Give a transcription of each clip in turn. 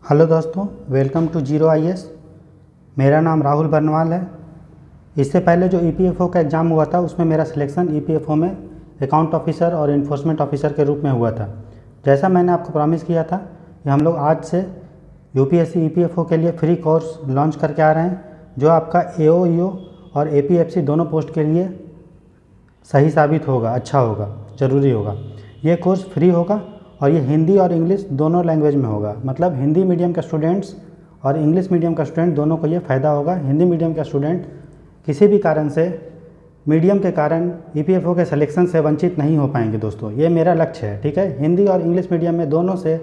Hello दोस्तों, welcome to zero IAS. मेरा नाम राहुल बर्नवाल है। इससे पहले जो ईपीएफओ का एग्ज़ाम हुआ था उसमें मेरा सिलेक्शन ईपीएफओ में अकाउंट ऑफिसर और इन्फोर्समेंट ऑफिसर के रूप में हुआ था। जैसा मैंने आपको प्रॉमिस किया था कि हम लोग आज से यूपीएससी ईपीएफओ के लिए फ्री कोर्स लॉन्च करके आ रहे हैं, जो आपका एओईओ और एपीएफसी दोनों पोस्ट के लिए सही साबित होगा, अच्छा होगा, ज़रूरी होगा। ये कोर्स फ्री होगा और ये हिंदी और इंग्लिश दोनों लैंग्वेज में होगा। मतलब हिंदी मीडियम के स्टूडेंट्स और इंग्लिश मीडियम का स्टूडेंट दोनों को ये फ़ायदा होगा। हिंदी मीडियम का स्टूडेंट किसी भी कारण से मीडियम के कारण ईपीएफओ के सिलेक्शन से वंचित नहीं हो पाएंगे दोस्तों। ये मेरा लक्ष्य है, ठीक है। हिंदी और इंग्लिश मीडियम में दोनों से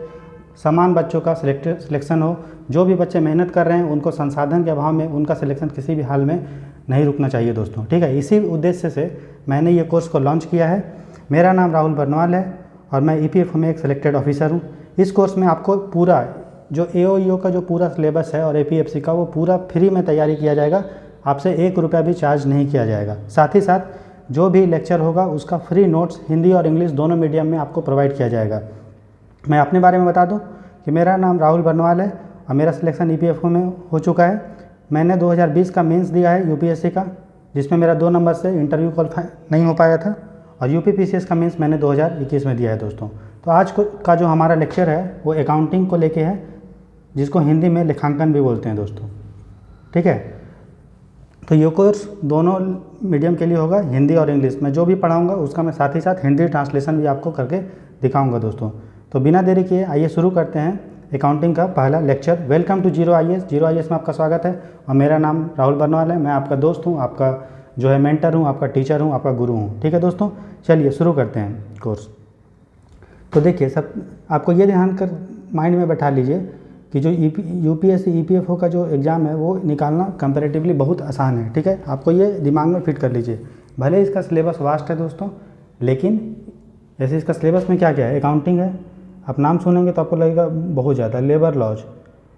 समान बच्चों का सिलेक्शन हो। जो भी बच्चे मेहनत कर रहे हैं उनको संसाधन के अभाव में उनका सिलेक्शन किसी भी हाल में नहीं रुकना चाहिए दोस्तों, ठीक है। इसी उद्देश्य से मैंने ये कोर्स को लॉन्च किया है। मेरा नाम राहुल बर्नवाल है और मैं ईपीएफओ में एक सिलेक्टेड ऑफिसर हूँ। इस कोर्स में आपको पूरा जो एओईओ का जो पूरा सिलेबस है और एपीएफसी का वो पूरा फ्री में तैयारी किया जाएगा। आपसे 1 रुपया भी चार्ज नहीं किया जाएगा। साथ ही साथ जो भी लेक्चर होगा उसका फ्री नोट्स हिंदी और इंग्लिश दोनों मीडियम में आपको प्रोवाइड किया जाएगा। मैं अपने बारे में बता दूं कि मेरा नाम राहुल बर्नवाल है और मेरा सिलेक्शन ईपीएफओ में हो चुका है। मैंने 2020 का मेंस दिया है यूपीएससी का, जिसमें मेरा 2 नंबर से इंटरव्यू क्वालिफाई नहीं हो पाया था, और यूपीपीसीएस का मेंस मैंने 2021 में दिया है दोस्तों। तो आज का जो हमारा लेक्चर है वो अकाउंटिंग को लेके है, जिसको हिंदी में लेखांकन भी बोलते हैं दोस्तों, ठीक है। तो ये कोर्स दोनों मीडियम के लिए होगा, हिंदी और इंग्लिश। मैं जो भी पढ़ाऊँगा उसका मैं साथ ही साथ हिंदी ट्रांसलेशन भी आपको करके दिखाऊँगा दोस्तों। तो बिना देरी किए आइए शुरू करते हैं अकाउंटिंग का पहला lecture. Welcome to zero IAS. Zero IAS में आपका स्वागत है और मेरा नाम राहुल बर्नवाल है। मैं आपका दोस्त हूँ, आपका जो है मेंटर हूँ, आपका टीचर हूँ, आपका गुरु हूँ, ठीक है दोस्तों। चलिए शुरू करते हैं कोर्स। तो देखिए, सब आपको ये ध्यान कर माइंड में बैठा लीजिए कि जो यूपीएससी ईपीएफओ का जो एग्ज़ाम है वो निकालना कंपैरेटिवली बहुत आसान है, ठीक है। आपको ये दिमाग में फिट कर लीजिए। भले इसका सिलेबस वास्ट है दोस्तों, लेकिन जैसे इसका सिलेबस में क्या क्या है, अकाउंटिंग है। आप नाम सुनेंगे तो आपको लगेगा बहुत ज़्यादा। लेबर लॉज,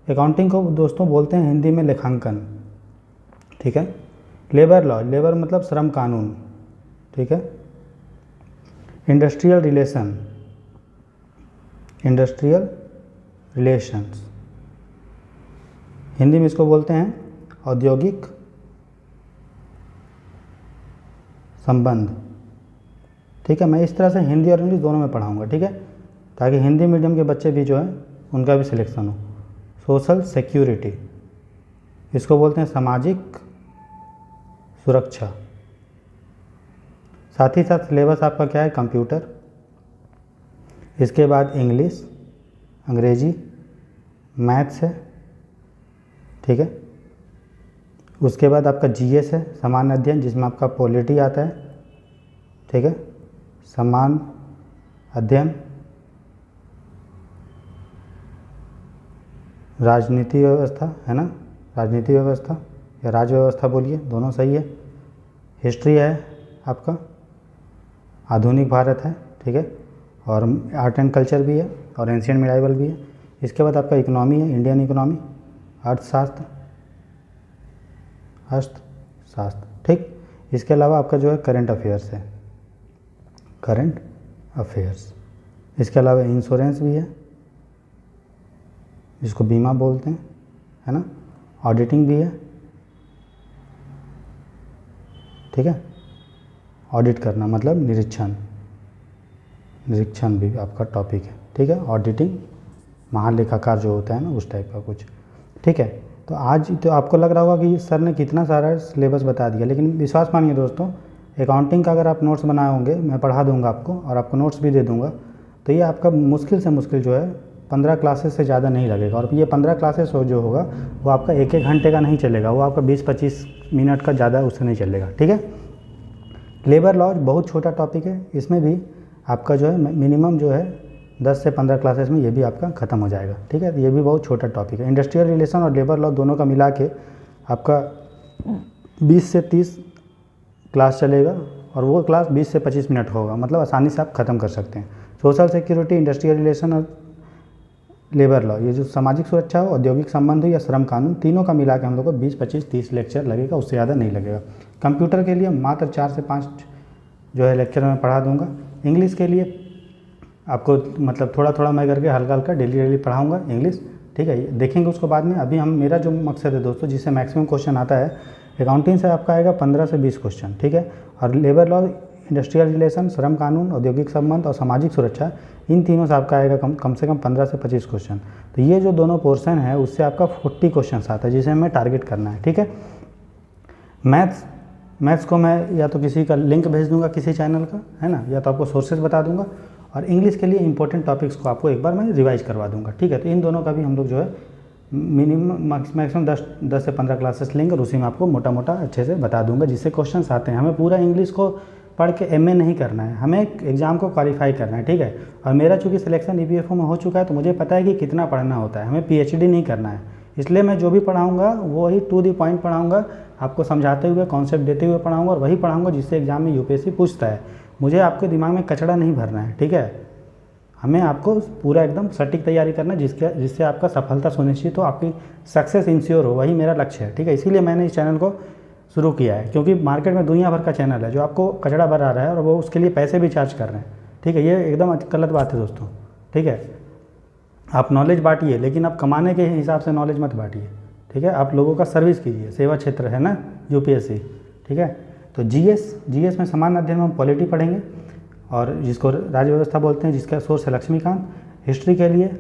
अकाउंटिंग को दोस्तों बोलते हैं हिंदी में लेखांकन, ठीक है। लेबर लॉ, लेबर मतलब श्रम कानून, ठीक है। Industrial relation, industrial relations, Hindi में इसको बोलते हैं औद्योगिक संबंध, ठीक है। मैं इस तरह से हिंदी और इंग्लिश दोनों में पढ़ाऊंगा, ठीक है, ताकि हिंदी मीडियम के बच्चे भी जो है उनका भी सिलेक्शन हो। सोशल सिक्योरिटी, इसको बोलते हैं सामाजिक सुरक्षा। साथ ही साथ सिलेबस आपका क्या है, कंप्यूटर। इसके बाद इंग्लिश, अंग्रेजी, मैथ्स है, ठीक है। उसके बाद आपका जीएस है, सामान्य अध्ययन, जिसमें आपका पॉलिटी आता है, ठीक है। सामान्य अध्ययन, राजनीति व्यवस्था है ना, राजनीति व्यवस्था या राज व्यवस्था बोलिए, दोनों सही है। हिस्ट्री है आपका, आधुनिक भारत है, ठीक है। और आर्ट एंड कल्चर भी है और एंशिएंट मिडाइवल भी है। इसके बाद आपका इकोनॉमी है, इंडियन इकोनॉमी, अर्थशास्त्र, अर्थशास्त्र, ठीक। इसके अलावा आपका जो है करंट अफेयर्स है, करंट अफेयर्स। इसके अलावा इंश्योरेंस भी है, जिसको बीमा बोलते हैं, है ना। ऑडिटिंग भी है, ठीक है। ऑडिट करना मतलब निरीक्षण, निरीक्षण भी आपका टॉपिक है, ठीक है। ऑडिटिंग, महालेखाकार जो होता है ना, उस टाइप का कुछ, ठीक है। तो आज तो आपको लग रहा होगा कि सर ने कितना सारा सिलेबस बता दिया, लेकिन विश्वास मानिए दोस्तों, अकाउंटिंग का अगर आप नोट्स बनाए होंगे, मैं पढ़ा दूंगा आपको और आपको नोट्स भी दे दूंगा, तो ये आपका मुश्किल से मुश्किल जो है 15 क्लासेस से ज़्यादा नहीं लगेगा। और ये 15 क्लासेस जो होगा वो आपका 1-1 घंटे का नहीं चलेगा, वो आपका 20-25 मिनट का ज़्यादा उससे नहीं चलेगा, ठीक है। लेबर लॉज बहुत छोटा टॉपिक है, इसमें भी आपका जो है मिनिमम जो है 10 से 15 क्लासेस में ये भी आपका ख़त्म हो जाएगा, ठीक है। ये भी बहुत छोटा टॉपिक है। इंडस्ट्रियल रिलेशन और लेबर लॉ दोनों का मिला के आपका 20 से 30 क्लास चलेगा और वो क्लास 20 से 25 मिनट होगा, मतलब आसानी से आप ख़त्म कर सकते हैं। सोशल सिक्योरिटी, इंडस्ट्रियल रिलेशन और लेबर लॉ, ये जो सामाजिक सुरक्षा हो, औद्योगिक संबंध हो या श्रम कानून, तीनों का मिला के हम लोग को 20, 25, 30 लेक्चर लगेगा, उससे ज़्यादा नहीं लगेगा। कंप्यूटर के लिए मात्र 4 से 5 जो है लेक्चर मैं पढ़ा दूंगा। इंग्लिश के लिए आपको मतलब थोड़ा थोड़ा मैं करके हल्का हल्का डेली पढ़ाऊँगा इंग्लिश। ठीक है, देखेंगे उसको बाद में। अभी हम मेरा जो मकसद है दोस्तों, जिससे मैक्सिमम क्वेश्चन आता है, अकाउंटिंग से आपका आएगा 15 से 20 क्वेश्चन, ठीक है। और लेबर लॉ, इंडस्ट्रियल रिलेशन, श्रम कानून, औद्योगिक संबंध और सामाजिक सुरक्षा, इन तीनों से आपका आएगा कम से कम 15 से 25 क्वेश्चन। तो ये जो दोनों पोर्शन है उससे आपका 40 क्वेश्चन आता है, जिसे हमें टारगेट करना है, ठीक है। मैथ्स को मैं या तो किसी का लिंक भेज दूंगा किसी चैनल का, है ना, या तो आपको सोर्सेज बता दूंगा, और इंग्लिश के लिए इंपॉर्टेंट टॉपिक्स को आपको एक बार मैं रिवाइज करवा दूंगा, ठीक है। तो इन दोनों का भी हम लोग जो है मिनिमम मैक्सिमम 10 से 15 क्लासेस लेंगे और उसी में आपको मोटा मोटा अच्छे से बता दूंगा, जिससे क्वेश्चंस आते हैं। हमें पूरा इंग्लिश को पढ़ के एमए नहीं करना है, हमें एग्ज़ाम को क्वालिफाई करना है, ठीक है। और मेरा चूँकि सिलेक्शन ईपीएफओ में हो चुका है, तो मुझे पता है कि कितना पढ़ना होता है, हमें पीएचडी नहीं करना है। इसलिए मैं जो भी पढ़ाऊँगा वो ही टू द पॉइंट पढ़ाऊँगा, आपको समझाते हुए, कॉन्सेप्ट देते हुए पढ़ाऊँगा, और वही पढ़ाऊँगा जिससे एग्जाम में यूपीएससी पूछता है। मुझे आपके दिमाग में कचड़ा नहीं भरना है, ठीक है। हमें आपको पूरा एकदम सटीक तैयारी करना है, जिससे आपका सफलता सुनिश्चित हो, आपकी सक्सेस इंश्योर हो, वही मेरा लक्ष्य है, ठीक है। इसीलिए मैंने इस चैनल को शुरू किया है, क्योंकि मार्केट में दुनिया भर का चैनल है जो आपको कचड़ा भरा रहा है और वो उसके लिए पैसे भी चार्ज कर रहे हैं, ठीक है। ये एकदम गलत बात है दोस्तों, ठीक है। आप नॉलेज बांटिए, लेकिन आप कमाने के हिसाब से नॉलेज मत बांटिए, ठीक है। आप लोगों का सर्विस कीजिए, सेवा क्षेत्र है ना यूपीएससी, ठीक है। तो जीएस में सामान्य अध्ययन में हम पॉलिटी पढ़ेंगे, और जिसको राज्य व्यवस्था बोलते हैं, जिसका सोर्स है लक्ष्मीकांत। हिस्ट्री के लिए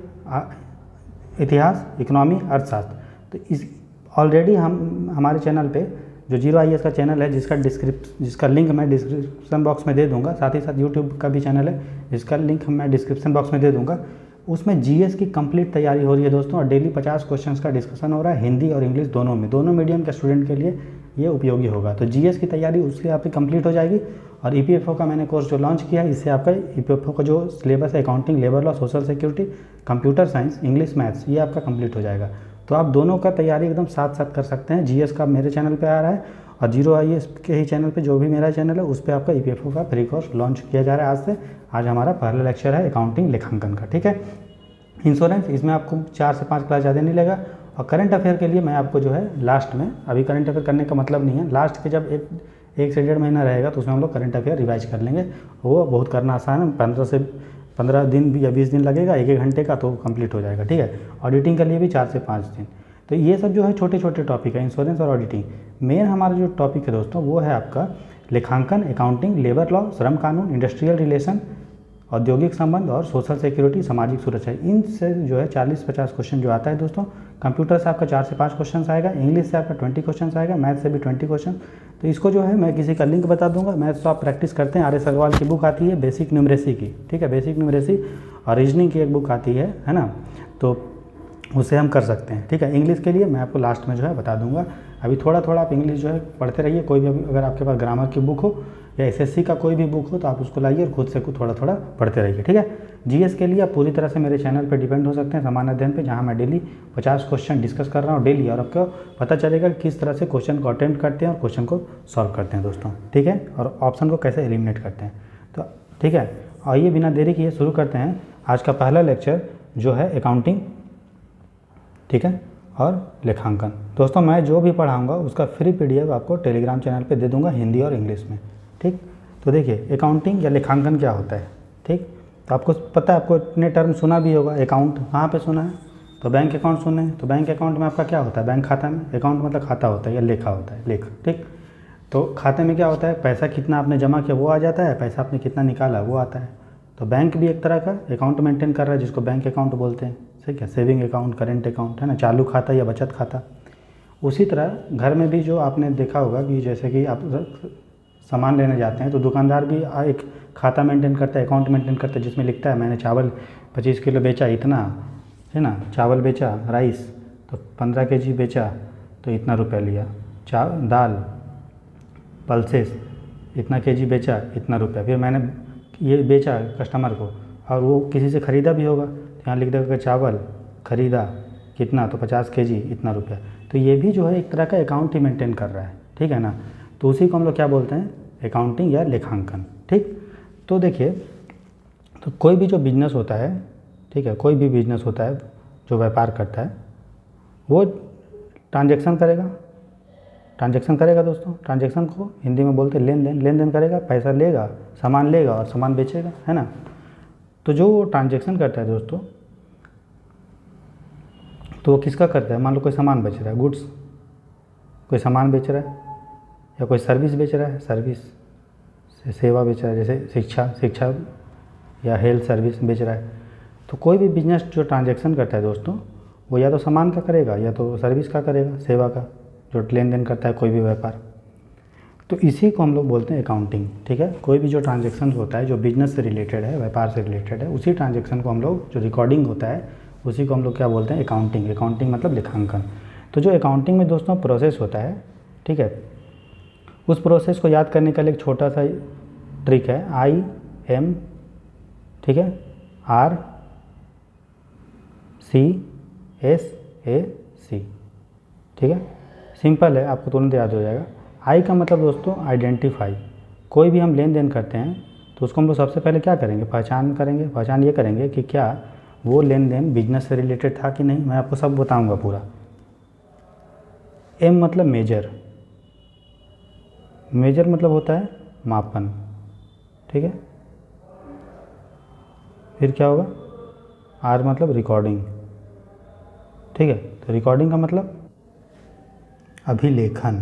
इतिहास, इकोनॉमी, अर्थशास्त्र। तो इस ऑलरेडी हम हमारे चैनल पे जो जीरो आईएएस का चैनल है, जिसका लिंक मैं डिस्क्रिप्शन बॉक्स में दे दूंगा, साथ ही साथ यूट्यूब का भी चैनल है जिसका लिंक मैं डिस्क्रिप्शन बॉक्स में दे दूंगा। उसमें जीएस की कंप्लीट तैयारी हो रही है दोस्तों, और डेली 50 क्वेश्चंस का डिस्कशन हो रहा है, हिंदी और इंग्लिश दोनों में। दोनों मीडियम के स्टूडेंट के लिए ये उपयोगी होगा। तो जीएस की तैयारी उससे आपकी कंप्लीट हो जाएगी। और ईपीएफओ का मैंने कोर्स जो लॉन्च किया है, इससे आपका ईपीएफओ का जो सिलेबस है, accounting, labour law, social security, computer science, English, maths, ये आपका कंप्लीट हो जाएगा। तो आप दोनों का तैयारी एकदम साथ साथ कर सकते हैं। जीएस का मेरे चैनल पे आ रहा है, और जीरो आईएएस के ही चैनल पे, जो भी मेरा चैनल है, उस पर आपका ईपीएफओ का फ्री कोर्स लॉन्च किया जा रहा है आज से। आज हमारा पहला लेक्चर है अकाउंटिंग लेखांकन का, ठीक है। इंश्योरेंस, इसमें आपको 4 से 5 क्लास ज़्यादा नहीं लेगा। और करंट अफेयर के लिए मैं आपको जो है लास्ट में, अभी करंट अफेयर करने का मतलब नहीं है, लास्ट के जब एक से 1.5 महीना रहेगा तो उसमें हम लोग करंट अफेयर रिवाइज कर लेंगे। वो बहुत करना आसान है, 15 दिन या 20 दिन लगेगा, 1 घंटे का, तो कंप्लीट हो जाएगा, ठीक है। ऑडिटिंग के लिए भी 4 से 5 दिन। तो ये सब जो है छोटे छोटे टॉपिक है, इंश्योरेंस और ऑडिटिंग। मेन हमारा जो टॉपिक है दोस्तों, वो है आपका लेखांकन, अकाउंटिंग, लेबर लॉ, श्रम कानून, इंडस्ट्रियल रिलेशन, औद्योगिक संबंध और सोशल सिक्योरिटी, सामाजिक सुरक्षा। इनसे जो है 40-50 क्वेश्चन जो आता है दोस्तों। कंप्यूटर से आपका 4 से 5 क्वेश्चन आएगा, इंग्लिश से आपका 20 क्वेश्चन आएगा, मैथ से भी 20 क्वेश्चन। तो इसको जो है मैं किसी का लिंक बता दूंगा। मैथ्स तो आप प्रैक्टिस करते हैं, RS अग्रवाल की बुक आती है बेसिक न्यूमरेसी की, ठीक है, बेसिक न्यूमरेसी, और रीजनिंग की एक बुक आती है ना, तो उसे हम कर सकते हैं, ठीक है। इंग्लिश के लिए मैं आपको लास्ट में जो है बता दूंगा। अभी थोड़ा थोड़ा आप इंग्लिश जो है पढ़ते रहिए। कोई भी अगर आपके पास ग्रामर की बुक हो या एसएससी का कोई भी बुक हो, तो आप उसको लाइए और खुद से थोड़ा थोड़ा पढ़ते रहिए, ठीक है। जीएस के लिए आप पूरी तरह से मेरे चैनल पर डिपेंड हो सकते हैं, सामान्य अध्ययन पे, जहाँ मैं डेली 50 क्वेश्चन डिस्कस कर रहा हूँ डेली, और आपको पता चलेगा किस तरह से क्वेश्चन को अटेम्प्ट करते हैं और क्वेश्चन को सॉल्व करते हैं दोस्तों, ठीक है, और ऑप्शन को कैसे एलिमिनेट करते हैं। तो ठीक है, आइए बिना देरी किए शुरू करते हैं आज का पहला लेक्चर, जो है अकाउंटिंग, ठीक है, और लेखांकन। दोस्तों मैं जो भी पढ़ाऊँगा उसका फ्री PDF आपको टेलीग्राम चैनल पे दे दूँगा, हिंदी और इंग्लिश में, ठीक। तो देखिए अकाउंटिंग या लेखांकन क्या होता है, ठीक। तो आपको पता है, आपको इतने टर्म सुना भी होगा। अकाउंट कहाँ पे सुना है, तो बैंक अकाउंट सुने हैं। तो बैंक अकाउंट में आपका क्या होता है, बैंक खाता में, अकाउंट मतलब खाता होता है या लेखा होता है, लेख, ठीक। तो खाते में क्या होता है, पैसा कितना आपने जमा किया वो आ जाता है, पैसा आपने कितना निकाला वो आता है। तो बैंक भी एक तरह का अकाउंट मेंटेन कर रहा है, जिसको बैंक अकाउंट बोलते हैं, ठीक है। सेविंग अकाउंट, करेंट अकाउंट, है ना, चालू खाता या बचत खाता। उसी तरह घर में भी जो आपने देखा होगा कि जैसे कि आप सामान लेने जाते हैं, तो दुकानदार भी एक खाता मेंटेन करता है, अकाउंट मेंटेन करता है, जिसमें लिखता है मैंने चावल 25 किलो बेचा इतना, है ना, चावल बेचा, राइस तो 15 kg बेचा तो इतना रुपया लिया, दाल पल्सेस इतना kg बेचा इतना रुपया, फिर मैंने ये बेचा कस्टमर को, और वो किसी से ख़रीदा भी होगा, तो यहाँ लिख देगा चावल ख़रीदा कितना, तो 50 kg इतना रुपया। तो ये भी जो है एक तरह का अकाउंट ही मेंटेन कर रहा है, ठीक है ना। तो उसी को हम लोग क्या बोलते हैं, अकाउंटिंग या लेखांकन, ठीक। तो देखिए, तो कोई भी जो बिजनेस होता है, ठीक है, कोई भी बिजनेस होता है जो व्यापार करता है, वो ट्रांजैक्शन करेगा दोस्तों। ट्रांजैक्शन को हिंदी में बोलते हैं लेन देन करेगा, पैसा लेगा, सामान लेगा और सामान बेचेगा, है ना। तो जो ट्रांजैक्शन करता है दोस्तों, तो वो किसका करता है? मान लो कोई सामान बेच रहा है, गुड्स, कोई सामान बेच रहा है या कोई सर्विस बेच रहा है, सर्विस सेवा बेच रहा है, जैसे शिक्षा या हेल्थ सर्विस बेच रहा है। तो कोई भी बिजनेस जो ट्रांजैक्शन करता है दोस्तों, वो या तो सामान का करेगा या तो सर्विस का करेगा, सेवा का, जो लेन देन करता है कोई भी व्यापार। तो इसी को हम लोग बोलते हैं अकाउंटिंग। ठीक है, कोई भी जो ट्रांजैक्शन होता है जो बिजनेस से रिलेटेड है, व्यापार से रिलेटेड है, उसी ट्रांजैक्शन को हम लोग, जो रिकॉर्डिंग होता है उसी को हम लोग क्या बोलते हैं? अकाउंटिंग। अकाउंटिंग मतलब लेखांकन। तो जो अकाउंटिंग में दोस्तों प्रोसेस होता है, ठीक है, उस प्रोसेस को याद करने का लिए एक छोटा सा ट्रिक है, IM, ठीक है, RCSAC। ठीक है, सिंपल है, आपको तुरंत याद हो जाएगा। आई का मतलब दोस्तों आइडेंटिफाई। कोई भी हम लेन देन करते हैं तो उसको हम लोग सबसे पहले क्या करेंगे? पहचान करेंगे। पहचान ये करेंगे कि क्या वो लेन देन बिजनेस से रिलेटेड था कि नहीं। मैं आपको सब बताऊंगा पूरा। M मतलब मेजर। मेजर मतलब होता है मापन। ठीक है, फिर क्या होगा? R मतलब रिकॉर्डिंग। ठीक है, तो रिकॉर्डिंग का मतलब अभिलेखन।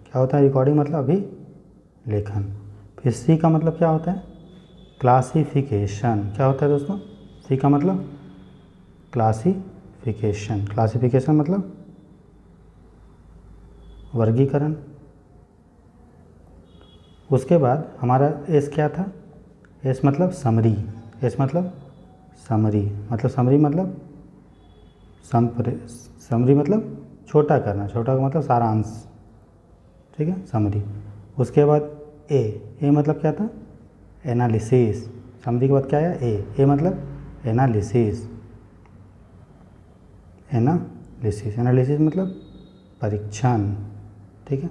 क्या होता है रिकॉर्डिंग? मतलब अभिलेखन। फिर C का मतलब क्या होता है? क्लासिफिकेशन। क्या होता है दोस्तों? C का मतलब क्लासिफिकेशन। क्लासिफिकेशन मतलब वर्गीकरण। उसके बाद हमारा S क्या था? S मतलब समरी। S मतलब समरी। मतलब समरी मतलब समरी मतलब छोटा करना। छोटा का मतलब सारांश। ठीक है, समरी। उसके बाद ए मतलब क्या था? एनालिसिस। समरी के बाद क्या आया? ए मतलब एनालिसिस। एनालिसिस मतलब परीक्षण। ठीक है,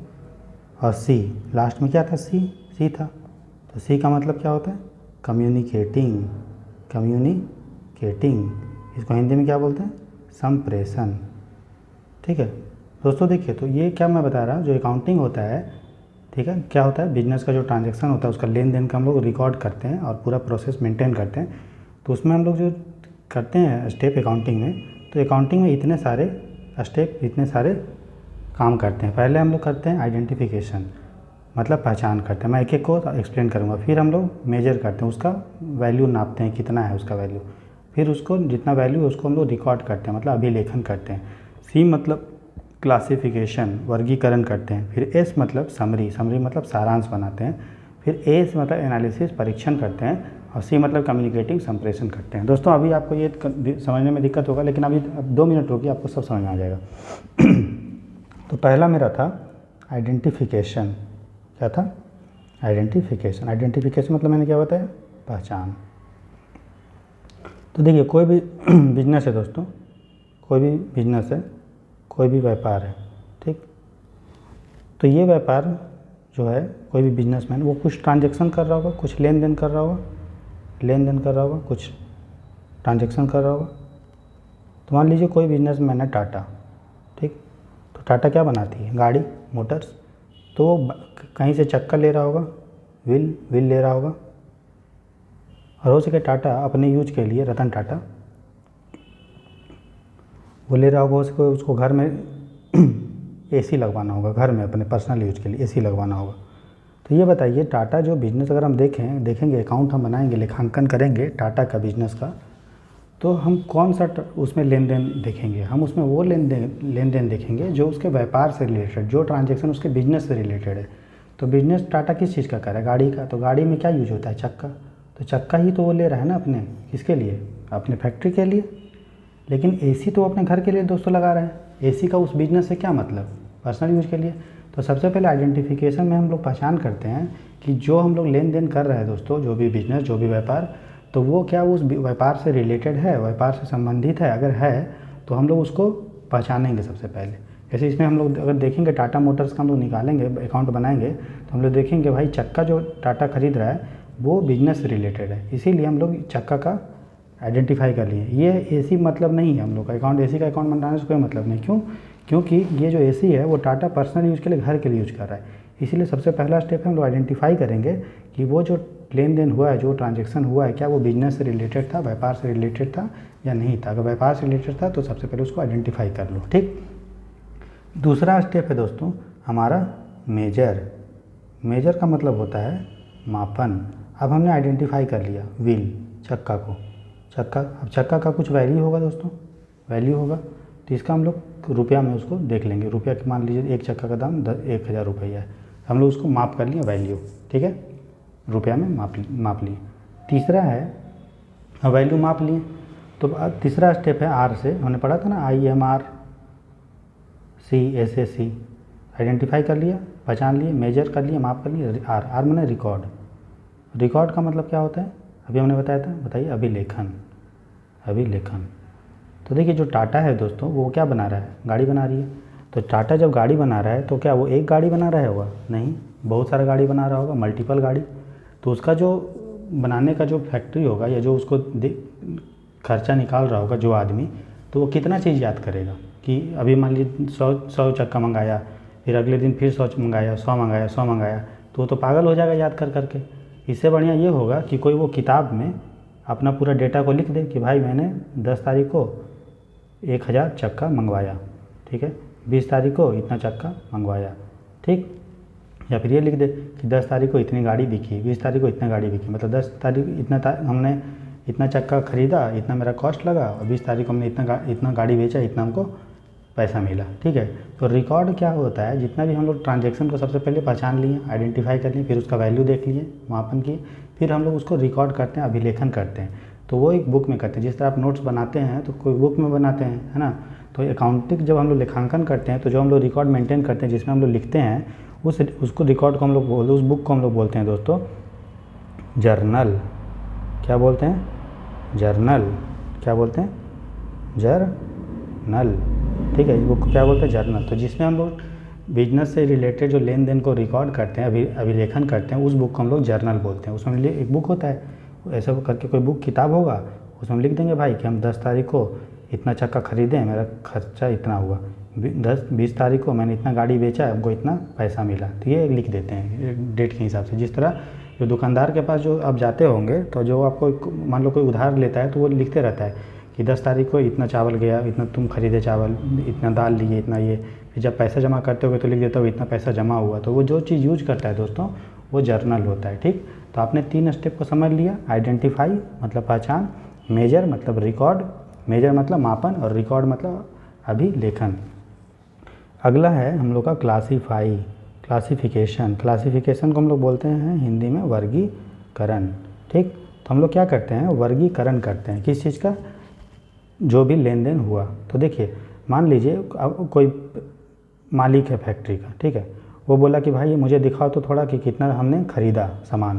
और सी लास्ट में क्या था? सी था। तो सी का मतलब क्या होता है? कम्युनिकेटिंग। इसको हिंदी में क्या बोलते हैं? संप्रेषण। ठीक है दोस्तों, देखिए तो ये क्या मैं बता रहा हूँ, जो अकाउंटिंग होता है, ठीक है, क्या होता है? बिजनेस का जो ट्रांजैक्शन होता है उसका लेन देन का हम लोग रिकॉर्ड करते हैं और पूरा प्रोसेस मेंटेन करते हैं। तो उसमें हम लोग जो करते हैं स्टेप अकाउंटिंग में, तो अकाउंटिंग में इतने सारे स्टेप, इतने सारे काम करते हैं। पहले हम लोग करते हैं आइडेंटिफिकेशन, मतलब पहचान करते हैं। मैं एक एक को एक्सप्लेन करूँगा। फिर हम लोग मेजर करते हैं, उसका वैल्यू नापते हैं, कितना है उसका वैल्यू। फिर उसको जितना वैल्यू है उसको हम लोग रिकॉर्ड करते हैं, मतलब अभिलेखन करते हैं। सी मतलब क्लासिफिकेशन, वर्गीकरण करते हैं। फिर एस मतलब समरी मतलब सारांश बनाते हैं। फिर ए मतलब एनालिसिस, परीक्षण करते हैं। और सी मतलब कम्युनिकेटिंग, संप्रेषण करते हैं। दोस्तों अभी आपको ये समझने में दिक्कत होगा, लेकिन अभी 2 मिनट रुकिए, आपको सब समझ में आ जाएगा। तो पहला मेरा था आइडेंटिफिकेशन। क्या था? आइडेंटिफिकेशन मतलब मैंने क्या बताया? पहचान। तो देखिए कोई भी बिजनेस है दोस्तों, कोई भी बिजनेस है, कोई भी व्यापार है, ठीक। तो ये व्यापार जो है, कोई भी बिजनेसमैन वो कुछ ट्रांजैक्शन कर रहा होगा, कुछ लेन देन कर रहा होगा, कुछ ट्रांजैक्शन कर रहा होगा। तो मान लीजिए कोई बिजनेसमैन है टाटा, ठीक। तो टाटा क्या बनाती है? गाड़ी, मोटर्स। तो वो कहीं से चक्का ले रहा होगा, व्हील ले रहा होगा, और हो सके टाटा अपने यूज के लिए, रतन टाटा वो ले रहा होगा, उसको घर में एसी लगवाना होगा, घर में अपने पर्सनल यूज के लिए एसी लगवाना होगा। तो ये बताइए, टाटा जो बिज़नेस अगर हम देखेंगे अकाउंट हम बनाएंगे, लेखांकन करेंगे टाटा का बिज़नेस का, तो हम कौन सा उसमें लेन देन देखेंगे? हम उसमें वो लेन देन देखेंगे जो उसके व्यापार से रिलेटेड, जो ट्रांजैक्शन उसके बिजनेस से रिलेटेड है। तो बिजनेस टाटा किस चीज़ का कर रहा है? गाड़ी का। तो गाड़ी में क्या यूज होता है? चक्का। तो चक्का ही तो वो ले रहा है ना अपने, किसके लिए? अपने फैक्ट्री के लिए। लेकिन एसी तो अपने घर के लिए दोस्तों लगा रहे हैं। एसी का उस बिजनेस से क्या मतलब? पर्सनल यूज के लिए। तो सबसे पहले आइडेंटिफिकेशन में हम लोग पहचान करते हैं कि जो हम लोग लेन देन कर रहे हैं दोस्तों, जो भी बिजनेस, जो भी व्यापार, तो वो क्या उस व्यापार से रिलेटेड है, व्यापार से संबंधित है। अगर है तो हम लोग उसको पहचानेंगे सबसे पहले। जैसे इसमें हम लोग अगर देखेंगे टाटा मोटर्स का हम लोग निकालेंगे, अकाउंट बनाएंगे, तो हम लोग देखेंगे भाई चक्का जो टाटा खरीद रहा है वो बिजनेस से रिलेटेड है, इसीलिए हम लोग चक्का का आइडेंटिफाई कर लिए। ये एसी मतलब नहीं है हम लोग का अकाउंट, एसी का अकाउंट बनाने से कोई मतलब नहीं। क्यों? क्योंकि ये जो एसी है वो टाटा पर्सनल यूज़ के लिए, घर के लिए यूज़ कर रहा है। इसीलिए सबसे पहला स्टेप है हम लोग आइडेंटिफाई करेंगे कि वो जो लेन देन हुआ है, जो ट्रांजैक्शन हुआ है, क्या वो बिजनेस से रिलेटेड था, व्यापार से रिलेटेड था या नहीं था। अगर व्यापार से रिलेटेड था तो सबसे पहले उसको आइडेंटिफाई कर लो, ठीक। दूसरा स्टेप है दोस्तों हमारा मेजर। मेजर का मतलब होता है मापन। अब हमने आइडेंटिफाई कर लिया व्हील, चक्का को, चक्का, अब चक्का का कुछ वैल्यू होगा दोस्तों, वैल्यू होगा, तो इसका हम लोग रुपया में उसको देख लेंगे। रुपया के मान लीजिए एक चक्का का दाम 1000 रुपया है, हम लोग उसको माप कर लिए वैल्यू, ठीक है, रुपया में माप लिए। तीसरा है वैल्यू माप लिए, तो अब तीसरा स्टेप है आर से, हमने पढ़ा था ना IMR CSAC, आइडेंटिफाई कर लिया, पहचान लिए, मेजर कर लिए, माप कर लिए। आर माने रिकॉर्ड। रिकॉर्ड का मतलब क्या होता है, अभी हमने बताया था, बताइए, अभिलेखन। अभिलेखन, तो देखिए जो टाटा है दोस्तों वो क्या बना रहा है, गाड़ी बना रही है। तो टाटा जब गाड़ी बना रहा है तो क्या वो एक गाड़ी बना रहा होगा, नहीं, बहुत सारा गाड़ी बना रहा होगा, मल्टीपल गाड़ी। तो उसका जो बनाने का जो फैक्ट्री होगा या जो उसको खर्चा निकाल रहा होगा जो आदमी, तो वो कितना चीज़ याद करेगा कि अभी मान लीजिए 100 चक्का मंगाया, फिर अगले दिन फिर 100 मंगाया, 100 मंगाया, 100 मंगाया, तो वो तो पागल हो जाएगा याद कर करके। इससे बढ़िया ये होगा कि कोई वो किताब में अपना पूरा डेटा को लिख दे कि भाई मैंने 10 तारीख को 1000 चक्का मंगवाया, ठीक है, 20 तारीख को इतना चक्का मंगवाया, ठीक। या फिर ये लिख दे कि 10 तारीख को इतनी गाड़ी बिकी, 20 तारीख को इतनी गाड़ी बिकी, मतलब 10 तारीख हमने इतना चक्का खरीदा, इतना मेरा कॉस्ट लगा, और 20 तारीख को हमने इतना गाड़ी बेचा, इतना हमको पैसा मिला, ठीक है। तो रिकॉर्ड क्या होता है, जितना भी हम लोग ट्रांजैक्शन को सबसे पहले पहचान लिए, आइडेंटिफाई कर लिए, फिर उसका वैल्यू देख लिए, मापन किए, फिर हम लोग उसको रिकॉर्ड करते हैं, अभिलेखन करते हैं। तो वो एक बुक में करते हैं, जिस तरह आप नोट्स बनाते हैं तो कोई बुक में बनाते हैं, है ना। तो अकाउंटिंग जब हम लोग लेखांकन करते हैं तो जो हम लोग रिकॉर्ड मेंटेन करते हैं, जिसमें हम लोग लिखते हैं, उसको रिकॉर्ड को हम लोग उस बुक को हम लोग बोलते हैं दोस्तों जर्नल। क्या बोलते हैं, जर्नल। क्या बोलते हैं, जर्नल, ठीक है। इस बुक को क्या बोलते हैं, जर्नल। तो जिसमें हम लोग बिजनेस से रिलेटेड जो लेन देन को रिकॉर्ड करते हैं, अभिलेखन करते हैं, उस बुक को हम लोग जर्नल बोलते हैं। उसमें एक बुक होता है, ऐसा करके कोई बुक किताब होगा, उसमें हम लिख देंगे भाई कि हम 10 तारीख को इतना चक्का खरीदे, मेरा खर्चा इतना हुआ, 20 तारीख को मैंने इतना गाड़ी बेचा, हमको इतना पैसा मिला। तो ये लिख देते हैं डेट के हिसाब से। जिस तरह जो दुकानदार के पास जो आप जाते होंगे तो जो आपको मान लो कोई उधार लेता है तो वो लिखते रहता है कि 10 तारीख को इतना चावल गया, इतना तुम खरीदे चावल, इतना दाल लिए, इतना ये। फिर जब पैसा जमा करते होगे तो लिख देता हो इतना पैसा जमा हुआ। तो वो जो चीज़ यूज करता है दोस्तों वो जर्नल होता है, ठीक। तो आपने 3 स्टेप को समझ लिया, आइडेंटिफाई मतलब पहचान, मेजर मतलब रिकॉर्ड, मेजर मतलब मापन, और रिकॉर्ड मतलब अभिलेखन। अगला है हम लोग का क्लासीफाई, क्लासिफिकेशन। क्लासिफिकेशन को हम लोग बोलते हैं हिंदी में वर्गीकरण, ठीक। तो हम लोग क्या करते हैं, वर्गीकरण करते हैं किस चीज़ का, जो भी लेन देन हुआ। तो देखिए मान लीजिए अब कोई मालिक है फैक्ट्री का, ठीक है, वो बोला कि भाई मुझे दिखाओ तो थोड़ा कि कितना हमने खरीदा सामान,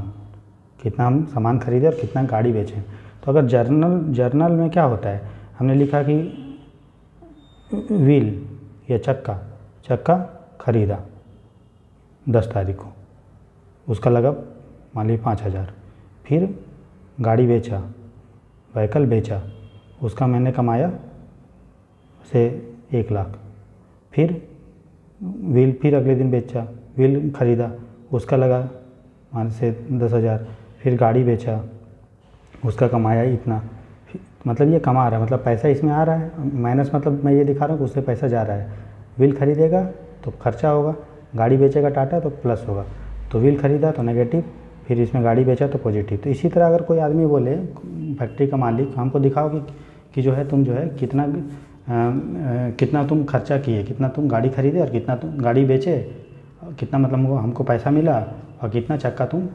कितना हम सामान खरीदे और कितना गाड़ी बेचे। तो अगर जर्नल में क्या होता है, हमने लिखा कि व्हील या चक्का खरीदा 10 तारीख को, उसका लगा मान लीजिए 5000। फिर गाड़ी बेचा, व्हीकल बेचा, उसका मैंने कमाया से 1 लाख। फिर व्हील फिर अगले दिन बेचा, व्हील खरीदा, उसका लगा मान से 10,000। फिर गाड़ी बेचा, उसका कमाया इतना। मतलब ये कमा रहा है, मतलब पैसा इसमें आ रहा है, माइनस मतलब मैं ये दिखा रहा हूँ कि उससे पैसा जा रहा है। व्हील खरीदेगा तो खर्चा होगा, गाड़ी बेचेगा टाटा तो प्लस होगा। तो व्हील खरीदा तो नेगेटिव, फिर इसमें गाड़ी बेचा तो पॉजिटिव। तो इसी तरह अगर कोई आदमी बोले, फैक्ट्री का मालिक, हमको दिखाओ कि जो है तुम जो है कितना तुम खर्चा किए, कितना तुम गाड़ी खरीदे और कितना तुम गाड़ी बेचे, कितना मतलब हमको पैसा मिला और कितना चक्का तुम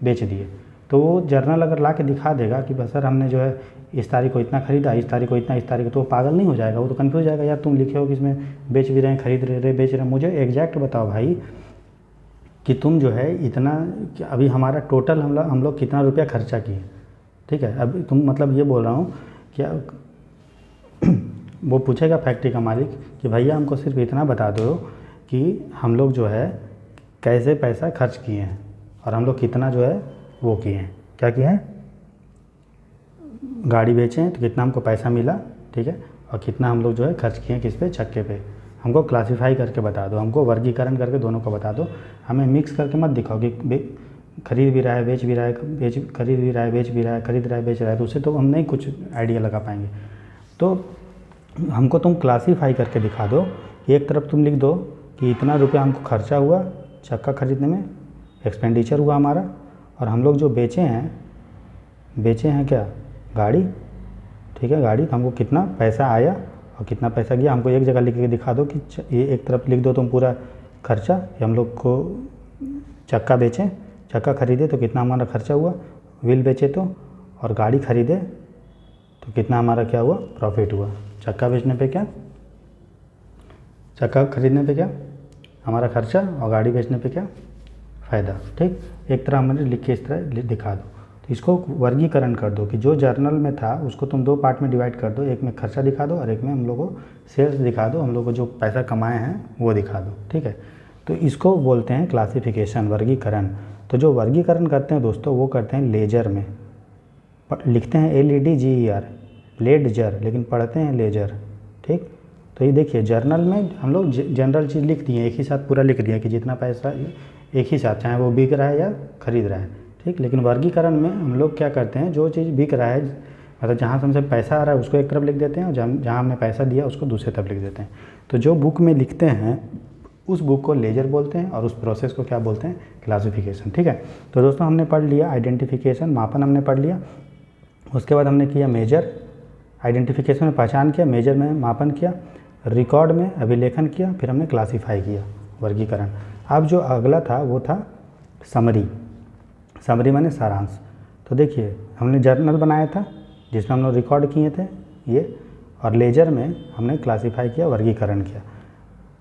बेच दिए। तो वो जर्नल अगर ला के दिखा देगा कि बस सर हमने जो है इस तारीख को इतना खरीदा, इस तारीख को इतना, इस तारीख को, तो वो पागल नहीं हो जाएगा, वो तो कन्फ्यूज हो जाएगा, यार तुम लिखे हो कि इसमें बेच भी रहे हैं, खरीद रहे, बेच रहे हैं। मुझे एग्जैक्ट बताओ भाई कि तुम जो है इतना, अभी हमारा टोटल हम लोग कितना रुपया खर्चा किए, ठीक है। अब तुम मतलब ये बोल रहा हूँ क्या वो पूछेगा फैक्ट्री का मालिक कि भैया हमको सिर्फ इतना बता दो कि हम लोग जो है कैसे पैसा खर्च किए हैं और हम लोग कितना जो है वो किए हैं, क्या किए हैं, गाड़ी बेचे हैं तो कितना हमको पैसा मिला, ठीक है, और कितना हम लोग जो है खर्च किए हैं किस पे, चक्के पे। हमको क्लासीफाई करके बता दो, हमको वर्गीकरण करके दोनों को बता दो, हमें मिक्स करके मत दिखाओ कि खरीद भी रहा है बेच भी रहा है, खरीद भी रहा है बेच भी रहा है, खरीद रहा है बेच रहा है, तो उससे तो हम नहीं कुछ आइडिया लगा पाएंगे। तो हमको तुम क्लासीफाई करके दिखा दो। एक तरफ तुम लिख दो कि इतना रुपया हमको खर्चा हुआ चक्का खरीदने में, एक्सपेंडिचर हुआ हमारा, और हम लोग जो बेचे हैं क्या, गाड़ी, ठीक है, गाड़ी, तो हमको कितना पैसा आया और कितना पैसा गया, हमको एक जगह लिख के दिखा दो कि ये एक तरफ लिख दो तुम पूरा खर्चा, कि हम लोग को चक्का बेचें, चक्का खरीदे तो कितना हमारा खर्चा हुआ, व्हील बेचे तो, और गाड़ी खरीदे तो कितना हमारा क्या हुआ, प्रॉफिट हुआ। चक्का बेचने पे क्या, चक्का खरीदने पे क्या हमारा खर्चा, और गाड़ी बेचने पे क्या फ़ायदा। ठीक, एक तरह हमने लिख के इस तरह दिखा दो। तो इसको वर्गीकरण कर दो कि जो जर्नल में था उसको तुम 2 पार्ट में डिवाइड कर दो, एक में खर्चा दिखा दो और एक में हम लोग को सेल्स दिखा दो, हम लोग को जो पैसा कमाए हैं वो दिखा दो। ठीक है, तो इसको बोलते हैं क्लासिफिकेशन, वर्गीकरण। तो जो वर्गीकरण करते हैं दोस्तों वो करते हैं लेजर में, लिखते हैं LEDGER, लेडजर, लेकिन पढ़ते हैं लेजर। ठीक, तो ये देखिए जर्नल में हम लोग जनरल चीज़ लिख दी है, एक ही साथ पूरा लिख दिया कि जितना पैसा एक ही साथ, चाहे वो बिक रहा है या खरीद रहा है। ठीक, लेकिन वर्गीकरण में हम लोग क्या करते हैं, जो चीज़ बिक रहा है, मतलब जहाँ से हमसे पैसा आ रहा है उसको एक तरफ लिख देते हैं, और जहाँ हमने पैसा दिया उसको दूसरे तरफ लिख देते हैं। तो जो बुक में लिखते हैं उस बुक को लेजर बोलते हैं, और उस प्रोसेस को क्या बोलते हैं, क्लासिफिकेशन। ठीक है, तो दोस्तों हमने पढ़ लिया आइडेंटिफिकेशन, मापन हमने पढ़ लिया। उसके बाद हमने किया मेजर, आइडेंटिफिकेशन में पहचान किया, मेजर में मापन किया, रिकॉर्ड में अभिलेखन किया, फिर हमने क्लासीफाई किया, वर्गीकरण। अब जो अगला था वो था समरी, समरी माने सारांश। तो देखिए हमने जर्नल बनाया था जिसमें हम लोग रिकॉर्ड किए थे ये, और लेजर में हमने क्लासीफाई किया, वर्गीकरण किया।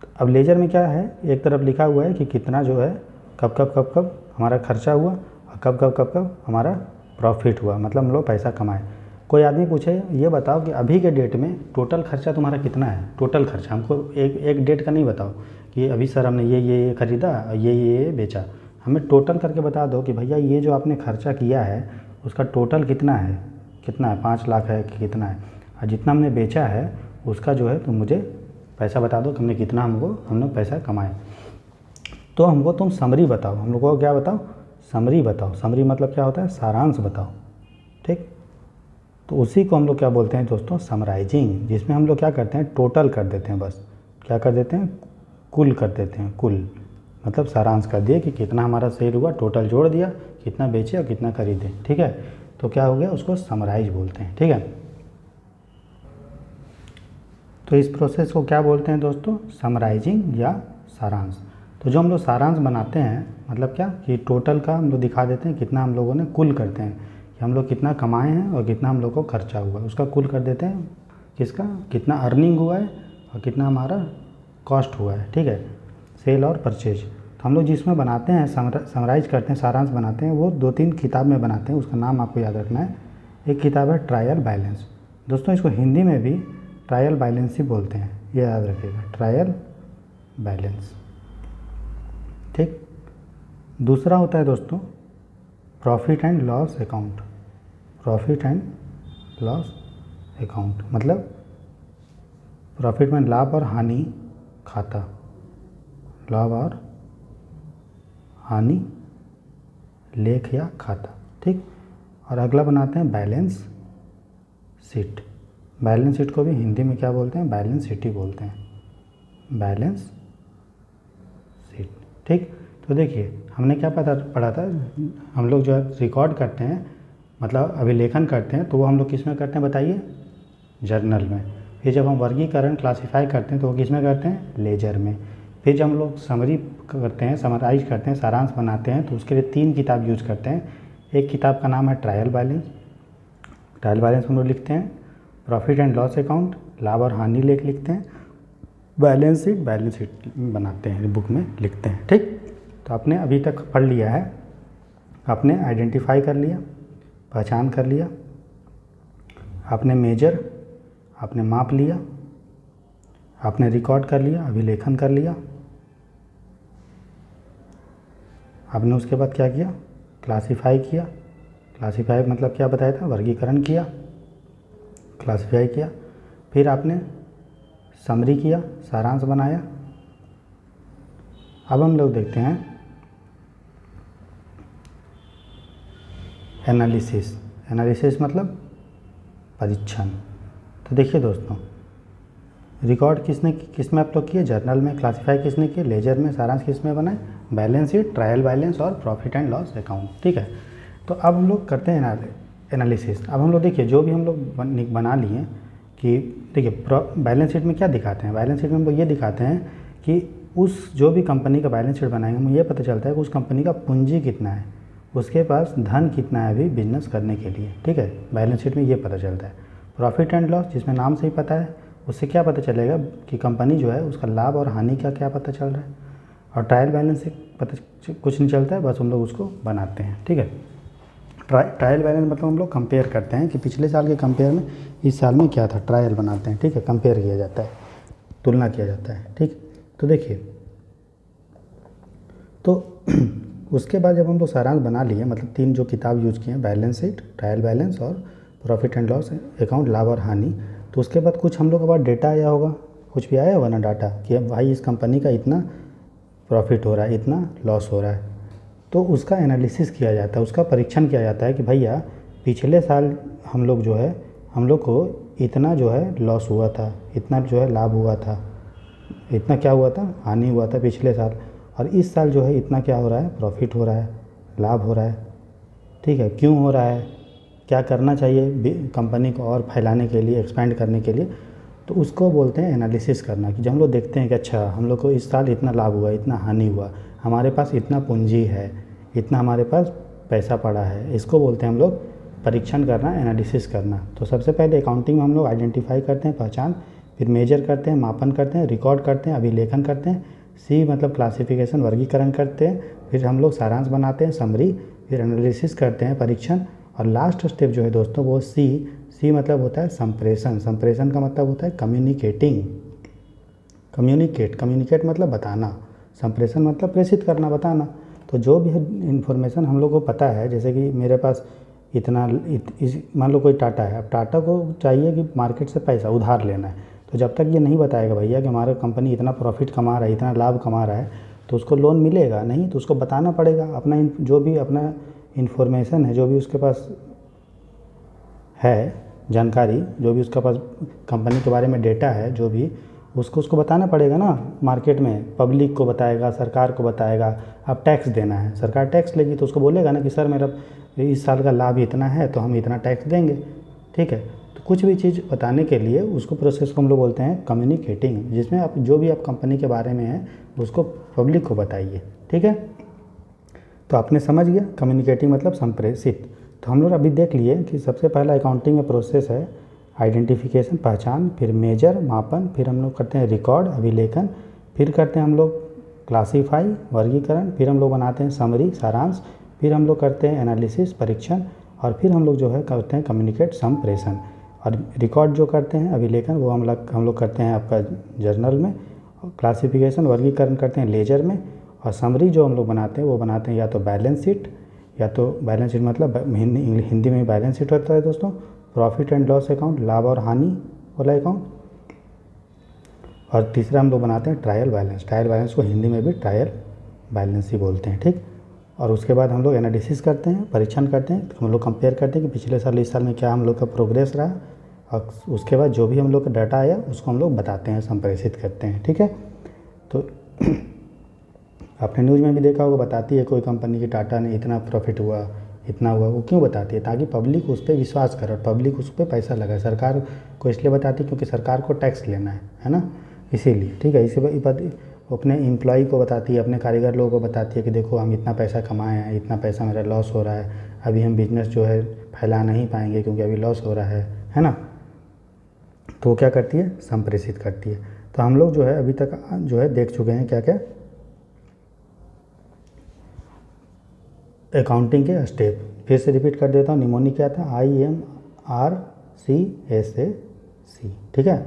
तो अब लेजर में क्या है, एक तरफ लिखा हुआ है कि कितना जो है कब कब हमारा खर्चा हुआ, और कब हमारा प्रॉफिट हुआ, मतलब हम लोग पैसा कमाए। कोई आदमी पूछे ये बताओ कि अभी के डेट में टोटल खर्चा तुम्हारा कितना है, टोटल खर्चा, हमको एक डेट का नहीं बताओ कि अभी सर हमने ये खरीदा, ये बेचा, हमें टोटल करके बता दो कि भैया ये जो आपने खर्चा किया है उसका टोटल कितना है, 5 लाख है कि कितना है, और जितना हमने बेचा है उसका जो है तुम मुझे पैसा बता दो कि हमने कितना हमने पैसा कमाए। तो हमको तुम समरी बताओ, हम लोग को क्या बताओ, समरी बताओ। समरी मतलब क्या होता है, सारांश बताओ। ठीक, तो उसी को हम लोग क्या बोलते हैं दोस्तों, समराइजिंग, जिसमें हम लोग क्या करते हैं, टोटल कर देते हैं, बस क्या कर देते हैं, कुल कर देते हैं, कुल मतलब सारांश कर दिए कि कितना हमारा सेल हुआ, टोटल जोड़ दिया, कितना बेचे और कितना खरीदे। ठीक है, तो क्या हो गया, उसको समराइज बोलते हैं। ठीक है, तो इस प्रोसेस को क्या बोलते हैं दोस्तों, समराइजिंग या सारांश। तो जो हम लोग सारांश बनाते हैं मतलब क्या कि टोटल का हम लोग दिखा देते हैं, कितना हम लोगों ने कुल करते हैं कि हम लोग कितना कमाए हैं और कितना हम लोग को खर्चा हुआ, उसका कुल कर देते हैं, किसका कितना अर्निंग हुआ है और कितना हमारा कॉस्ट हुआ है। ठीक है, सेल और परचेज। तो हम लोग जिसमें बनाते हैं, समराइज करते हैं, सारांश बनाते हैं, वो 2-3 किताब में बनाते हैं, उसका नाम आपको याद रखना है। एक किताब है ट्रायल बैलेंस, दोस्तों इसको हिंदी में भी ट्रायल बैलेंस ही बोलते हैं, ये याद रखिएगा, ट्रायल बैलेंस। ठीक, दूसरा होता है दोस्तों profit and loss account, profit and loss account मतलब प्रॉफिट में लाभ और हानि खाता, लाभ और हानि लेख या खाता। ठीक, और अगला बनाते हैं बैलेंस शीट। बैलेंस शीट को भी हिंदी में क्या बोलते हैं, बैलेंस शीट ही बोलते हैं, बैलेंस शीट। ठीक, तो देखिए हमने क्या पढ़ा था, हम लोग जो है रिकॉर्ड करते हैं मतलब अभिलेखन करते हैं, तो वो हम लोग किस में करते हैं बताइए, जर्नल में। फिर जब हम वर्गीकरण क्लासीफाई करते हैं तो वो किस में करते हैं, लेजर में। फिर जब हम लोग समरी करते हैं, समराइज करते हैं, सारांश बनाते हैं, तो उसके लिए 3 किताब यूज करते हैं। एक किताब का नाम है ट्रायल बैलेंस, ट्रायल बैलेंस हम लोग लिखते हैं, प्रॉफिट एंड लॉस अकाउंट, लाभ और हानि लेख लिखते हैं, बैलेंस शीट बनाते हैं, बुक में लिखते हैं। ठीक, तो आपने अभी तक पढ़ लिया है, आपने आइडेंटिफाई कर लिया, पहचान कर लिया, आपने मेजर, आपने माप लिया, आपने रिकॉर्ड कर लिया, अभिलेखन कर लिया, आपने उसके बाद क्या किया, क्लासीफाई किया। क्लासीफाई मतलब क्या बताया था, वर्गीकरण किया, क्लासीफाई किया। फिर आपने समरी किया, सारांश बनाया। अब हम लोग देखते हैं एनालिसिस। एनालिसिस मतलब परीक्षण। तो देखिए दोस्तों, रिकॉर्ड किस में आप लोग किए, जर्नल में। क्लासीफाई किसने किए, लेजर में। सारांश किस में बनाए, बैलेंस शीट, ट्रायल बैलेंस और प्रॉफिट एंड लॉस अकाउंट। ठीक है, तो अब हम लोग करते हैं एनालिसिस। अब हम लोग देखिए जो भी हम लोग बना लिए कि देखिए बैलेंस शीट में क्या दिखाते हैं, बैलेंस शीट में हम लोग ये दिखाते हैं कि उस जो भी कंपनी का बैलेंस शीट बनाएंगे हमें ये पता चलता है कि उस कंपनी का पूंजी कितना है, उसके पास धन कितना है अभी बिजनेस करने के लिए। ठीक है, बैलेंस शीट में ये पता चलता है। प्रॉफिट एंड लॉस जिसमें नाम से ही पता है, उससे क्या पता चलेगा कि कंपनी जो है उसका लाभ और हानि का क्या पता चल रहा है। और ट्रायल बैलेंस से पता कुछ नहीं चलता है, बस हम लोग उसको बनाते हैं। ठीक है, ट्रायल बैलेंस मतलब हम लोग कंपेयर करते हैं कि पिछले साल के कंपेयर में इस साल में क्या था, ट्रायल बनाते हैं। ठीक है, कंपेयर किया जाता है, तुलना किया जाता है। ठीक, तो देखिए तो उसके बाद जब हम लोग सारांश बना लिए, मतलब 3 जो किताब यूज़ किए हैं, बैलेंस शीट, ट्रायल बैलेंस और प्रॉफिट एंड लॉस अकाउंट, लाभ और हानि, तो उसके बाद कुछ हम लोग के पास डेटा आया होगा, कुछ भी आया होगा ना डाटा कि अब भाई इस कंपनी का इतना प्रॉफिट हो रहा है, इतना लॉस हो रहा है। तो उसका एनालिसिस किया जाता है, उसका परीक्षण किया जाता है कि भैया पिछले साल हम लोग जो है, हम लोग को इतना जो है लॉस हुआ था, इतना जो है लाभ हुआ था, इतना क्या हुआ था, हानि हुआ था पिछले साल, और इस साल जो है इतना क्या हो रहा है, प्रॉफिट हो रहा है, लाभ हो रहा है। ठीक है, क्यों हो रहा है, क्या करना चाहिए कंपनी को और फैलाने के लिए, एक्सपेंड करने के लिए। तो उसको बोलते हैं एनालिसिस करना। कि जब हम लोग देखते हैं कि अच्छा हम लोग को इस साल इतना लाभ हुआ, इतना हानि हुआ, हमारे पास इतना पूंजी है, इतना हमारे पास पैसा पड़ा है, इसको बोलते हैं हम लोग परीक्षण करना, एनालिसिस करना। तो सबसे पहले अकाउंटिंग में हम लोग आइडेंटिफाई करते हैं, पहचान, फिर मेजर करते हैं, मापन करते हैं, रिकॉर्ड करते हैं, अभिलेखन करते हैं, सी मतलब क्लासिफिकेशन, वर्गीकरण करते हैं, फिर हम लोग सारांश बनाते हैं, समरी, फिर एनालिसिस करते हैं, परीक्षण, और लास्ट स्टेप जो है दोस्तों वो सी मतलब होता है संप्रेषण। संप्रेषण का मतलब होता है कम्युनिकेटिंग। कम्युनिकेट मतलब बताना, संप्रेषण मतलब प्रेषित करना, बताना। तो जो भी इन्फॉर्मेशन हम लोग को पता है, जैसे कि मेरे पास इतना मान लो कोई टाटा है, अब टाटा को चाहिए कि मार्केट से पैसा उधार लेना है, तो जब तक ये नहीं बताएगा भैया कि हमारा कंपनी इतना प्रॉफिट कमा रहा है, इतना लाभ कमा रहा है, तो उसको लोन मिलेगा नहीं। तो उसको बताना पड़ेगा अपना जो भी अपना इन्फॉर्मेशन है, जो भी उसके पास है जानकारी, जो भी उसके पास कंपनी के बारे में डेटा है, जो भी उसको बताना पड़ेगा ना मार्केट में। पब्लिक को बताएगा, सरकार को बताएगा। अब टैक्स देना है, सरकार टैक्स लेगी तो उसको बोलेगा ना कि सर मेरा इस साल का लाभ इतना है तो हम इतना टैक्स देंगे। ठीक है, तो कुछ भी चीज़ बताने के लिए उसको प्रोसेस को हम लोग बोलते हैं कम्युनिकेटिंग, जिसमें आप जो भी आप कंपनी के बारे में है उसको पब्लिक को बताइए। ठीक है, तो आपने समझ गया कम्युनिकेटिंग मतलब संप्रेषित। तो हम लोग अभी देख लिए कि सबसे पहला अकाउंटिंग में प्रोसेस है आइडेंटिफिकेशन, पहचान, फिर मेजर, मापन, फिर हम लोग करते हैं रिकॉर्ड, अभिलेखन, फिर करते हैं हम लोग क्लासीफाई, वर्गीकरण, फिर हम लोग बनाते हैं समरी, सारांश, फिर हम लोग करते हैं एनालिसिस, परीक्षण, और फिर हम लोग जो है करते हैं कम्युनिकेट, संप्रेषण। और रिकॉर्ड जो करते हैं, अभिलेखन, वो हम लोग करते हैं आपका जर्नल में, क्लासिफिकेशन, वर्गीकरण करते हैं लेजर में, और समरी जो हम लोग बनाते हैं वो बनाते हैं या तो बैलेंस शीट, या तो बैलेंस शीट मतलब हिंदी में बैलेंस शीट होता है दोस्तों, प्रॉफिट एंड लॉस अकाउंट, लाभ और हानि वाला अकाउंट, और तीसरा हम लोग बनाते हैं ट्रायल बैलेंस। ट्रायल बैलेंस को हिंदी में भी ट्रायल बैलेंस ही बोलते हैं। ठीक, और उसके बाद हम लोग एनालिसिस करते हैं, परीक्षण करते हैं, हम लोग कंपेयर करते हैं कि पिछले साल इस साल में क्या हम लोग का प्रोग्रेस रहा, और उसके बाद जो भी हम लोग का डाटा आया उसको हम लोग बताते हैं, संप्रेषित करते हैं। ठीक है, तो आपने न्यूज़ में भी देखा होगा, बताती है कोई कंपनी की टाटा ने इतना प्रॉफिट हुआ, इतना हुआ। वो क्यों बताती है, ताकि पब्लिक उस पर विश्वास करे और पब्लिक उस पर पैसा लगाए। सरकार को इसलिए बताती है क्योंकि सरकार को टैक्स लेना है ना, इसीलिए। ठीक है, इसी बात अपने एम्प्लॉय को बताती है, अपने कारीगर लोगों को बताती है कि देखो हम इतना पैसा कमाए हैं, इतना पैसा मेरा लॉस हो रहा है, अभी हम बिजनेस जो है फैला नहीं पाएंगे क्योंकि अभी लॉस हो रहा है ना। तो वो क्या करती है, संप्रेषित करती है। तो हम लोग जो है अभी तक जो है देख चुके हैं क्या क्या अकाउंटिंग के स्टेप। फिर से रिपीट कर देता हूँ, निमोनी क्या था, IMRCSAC। ठीक है,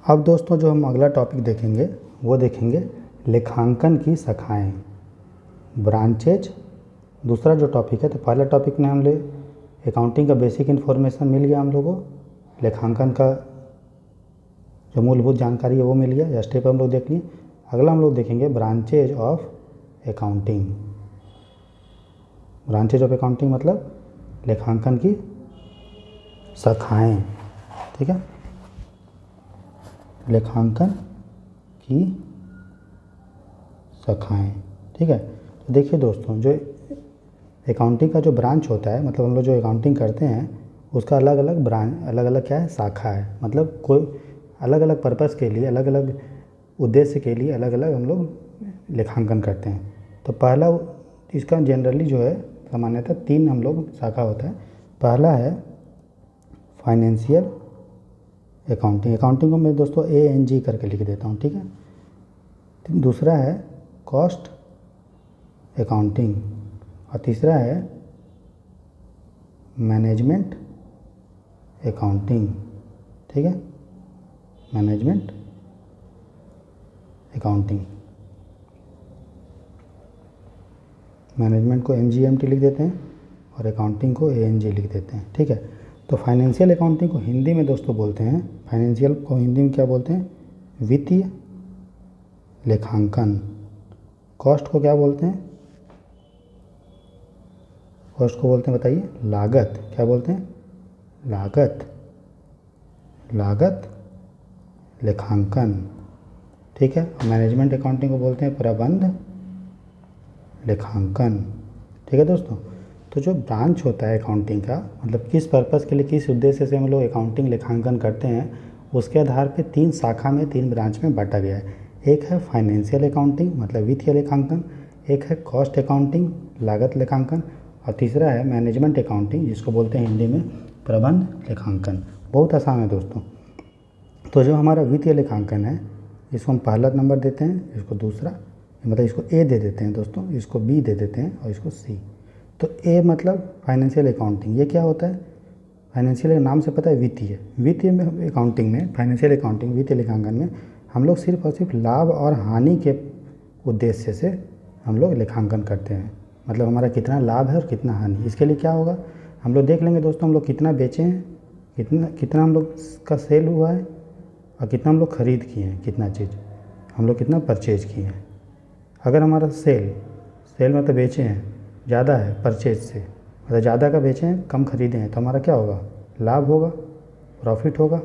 अब दोस्तों जो हम अगला टॉपिक देखेंगे वो देखेंगे लेखांकन की शाखाएं, ब्रांचेज। दूसरा जो टॉपिक है, तो पहला टॉपिक में हम लोग अकाउंटिंग का बेसिक इन्फॉर्मेशन मिल गया हम लोगों को, लेखांकन का जो मूलभूत जानकारी है वो मिल गया, या स्टेप हम लोग देख लिए। अगला हम लोग देखेंगे branches of accounting. Branches of accounting मतलब लेखांकन की शाखाएं, ठीक है, लेखांकन की शाखाएं, ठीक है। तो देखिए दोस्तों, जो अकाउंटिंग का जो ब्रांच होता है, मतलब हम लोग जो अकाउंटिंग करते हैं उसका अलग अलग ब्रांच, अलग अलग क्या है, शाखा है। मतलब कोई अलग अलग पर्पस के लिए, अलग अलग उद्देश्य के लिए अलग अलग हम लोग लेखांकन करते हैं। तो पहला इसका जनरली जो है सामान्यतः 3 हम लोग शाखा होता है। पहला है फाइनेंशियल अकाउंटिंग, अकाउंटिंग को मैं दोस्तों ANG करके लिख देता हूँ, ठीक है। दूसरा है कॉस्ट अकाउंटिंग, और तीसरा है मैनेजमेंट अकाउंटिंग, ठीक है, मैनेजमेंट अकाउंटिंग। मैनेजमेंट को MGMT लिख देते हैं और अकाउंटिंग को ANG लिख देते हैं, ठीक है। तो फाइनेंशियल अकाउंटिंग को हिंदी में दोस्तों बोलते हैं, फाइनेंशियल को हिंदी में क्या बोलते हैं, वित्तीय लेखांकन। कॉस्ट को क्या बोलते हैं, कॉस्ट को बोलते हैं बताइए लागत, क्या बोलते हैं, लागत, लागत लेखांकन, ठीक है। मैनेजमेंट अकाउंटिंग को बोलते हैं प्रबंध लेखांकन, ठीक है दोस्तों। तो जो ब्रांच होता है अकाउंटिंग का, मतलब किस पर्पस के लिए, किस उद्देश्य से हम लोग अकाउंटिंग लेखांकन करते हैं, उसके आधार पे 3 शाखा में, 3 ब्रांच में बांटा गया है। एक है फाइनेंशियल अकाउंटिंग मतलब वित्तीय लेखांकन, एक है कॉस्ट अकाउंटिंग लागत लेखांकन, और तीसरा है मैनेजमेंट अकाउंटिंग जिसको बोलते हैं हिंदी में प्रबंध लेखांकन। बहुत आसान है दोस्तों। तो जो हमारा वित्तीय लेखांकन है, इसको हम पहला नंबर देते हैं, इसको दूसरा, मतलब इसको A दे देते हैं दोस्तों, इसको B दे देते हैं और इसको C। तो A मतलब फाइनेंशियल अकाउंटिंग, ये क्या होता है, फाइनेंशियल नाम से पता है वित्तीय, वित्तीय में अकाउंटिंग में, फाइनेंशियल अकाउंटिंग वित्तीय लेखांकन में हम लोग सिर्फ और सिर्फ लाभ और हानि के उद्देश्य से हम लोग लेखांकन करते हैं। मतलब हमारा कितना लाभ है और कितना हानि, इसके लिए क्या होगा हम लोग देख लेंगे दोस्तों, हम लोग कितना बेचे हैं, कितना हम लोग का सेल हुआ है, और कितना हम लोग खरीद किए हैं, कितना चीज़ हम लोग कितना परचेज किए हैं। अगर हमारा सेल मतलब बेचे हैं ज़्यादा है, परचेज से मतलब ज़्यादा का बेचे हैं, कम खरीदे हैं, तो हमारा क्या होगा, लाभ होगा, प्रॉफिट होगा,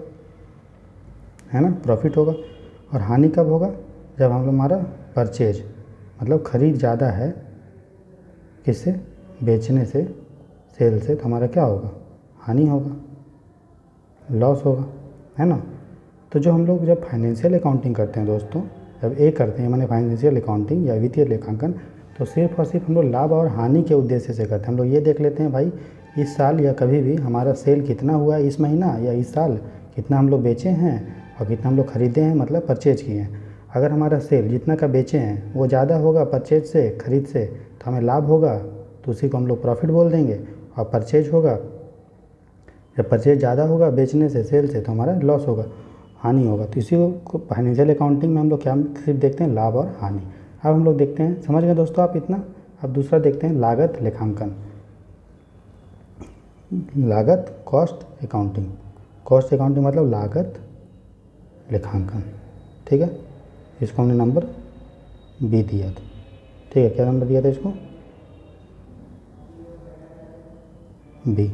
है ना, प्रॉफिट होगा। और हानि कब होगा, जब हम लोग हमारा परचेज मतलब खरीद ज़्यादा है, किससे, बेचने से, सेल से, तो हमारा क्या होगा, हानि होगा, लॉस होगा, है ना। तो जो हम लोग जब फाइनेंशियल अकाउंटिंग करते हैं दोस्तों, जब A करते हैं मैंने फाइनेंशियल अकाउंटिंग या वित्तीय लेखांकन, तो सिर्फ और सिर्फ हम लोग लाभ और हानि के उद्देश्य से करते हैं। हम लोग ये देख लेते हैं भाई इस साल या कभी भी हमारा सेल कितना हुआ है, इस महीना या इस साल कितना हम लोग बेचे हैं और कितना हम लोग खरीदे हैं, मतलब परचेज किए हैं। अगर हमारा सेल जितना का बेचे हैं वो ज़्यादा होगा परचेज से, खरीद से, तो हमें लाभ होगा, तो उसी को हम लोग प्रॉफिट बोल देंगे। और परचेज होगा, जब परचेज ज़्यादा होगा बेचने से, सेल से, तो हमारा लॉस होगा, हानि होगा। तो इसी को फाइनेंशियल अकाउंटिंग में हम लोग क्या सिर्फ देखते हैं, लाभ और हानि। अब हम लोग देखते हैं, समझ गए दोस्तों आप इतना। अब दूसरा देखते हैं लागत लेखांकन, लागत कॉस्ट अकाउंटिंग। कॉस्ट अकाउंटिंग मतलब लागत लेखांकन, ठीक है। इसको हमने नंबर B दिया था, ठीक है। क्या नंबर दिया था इसको, B।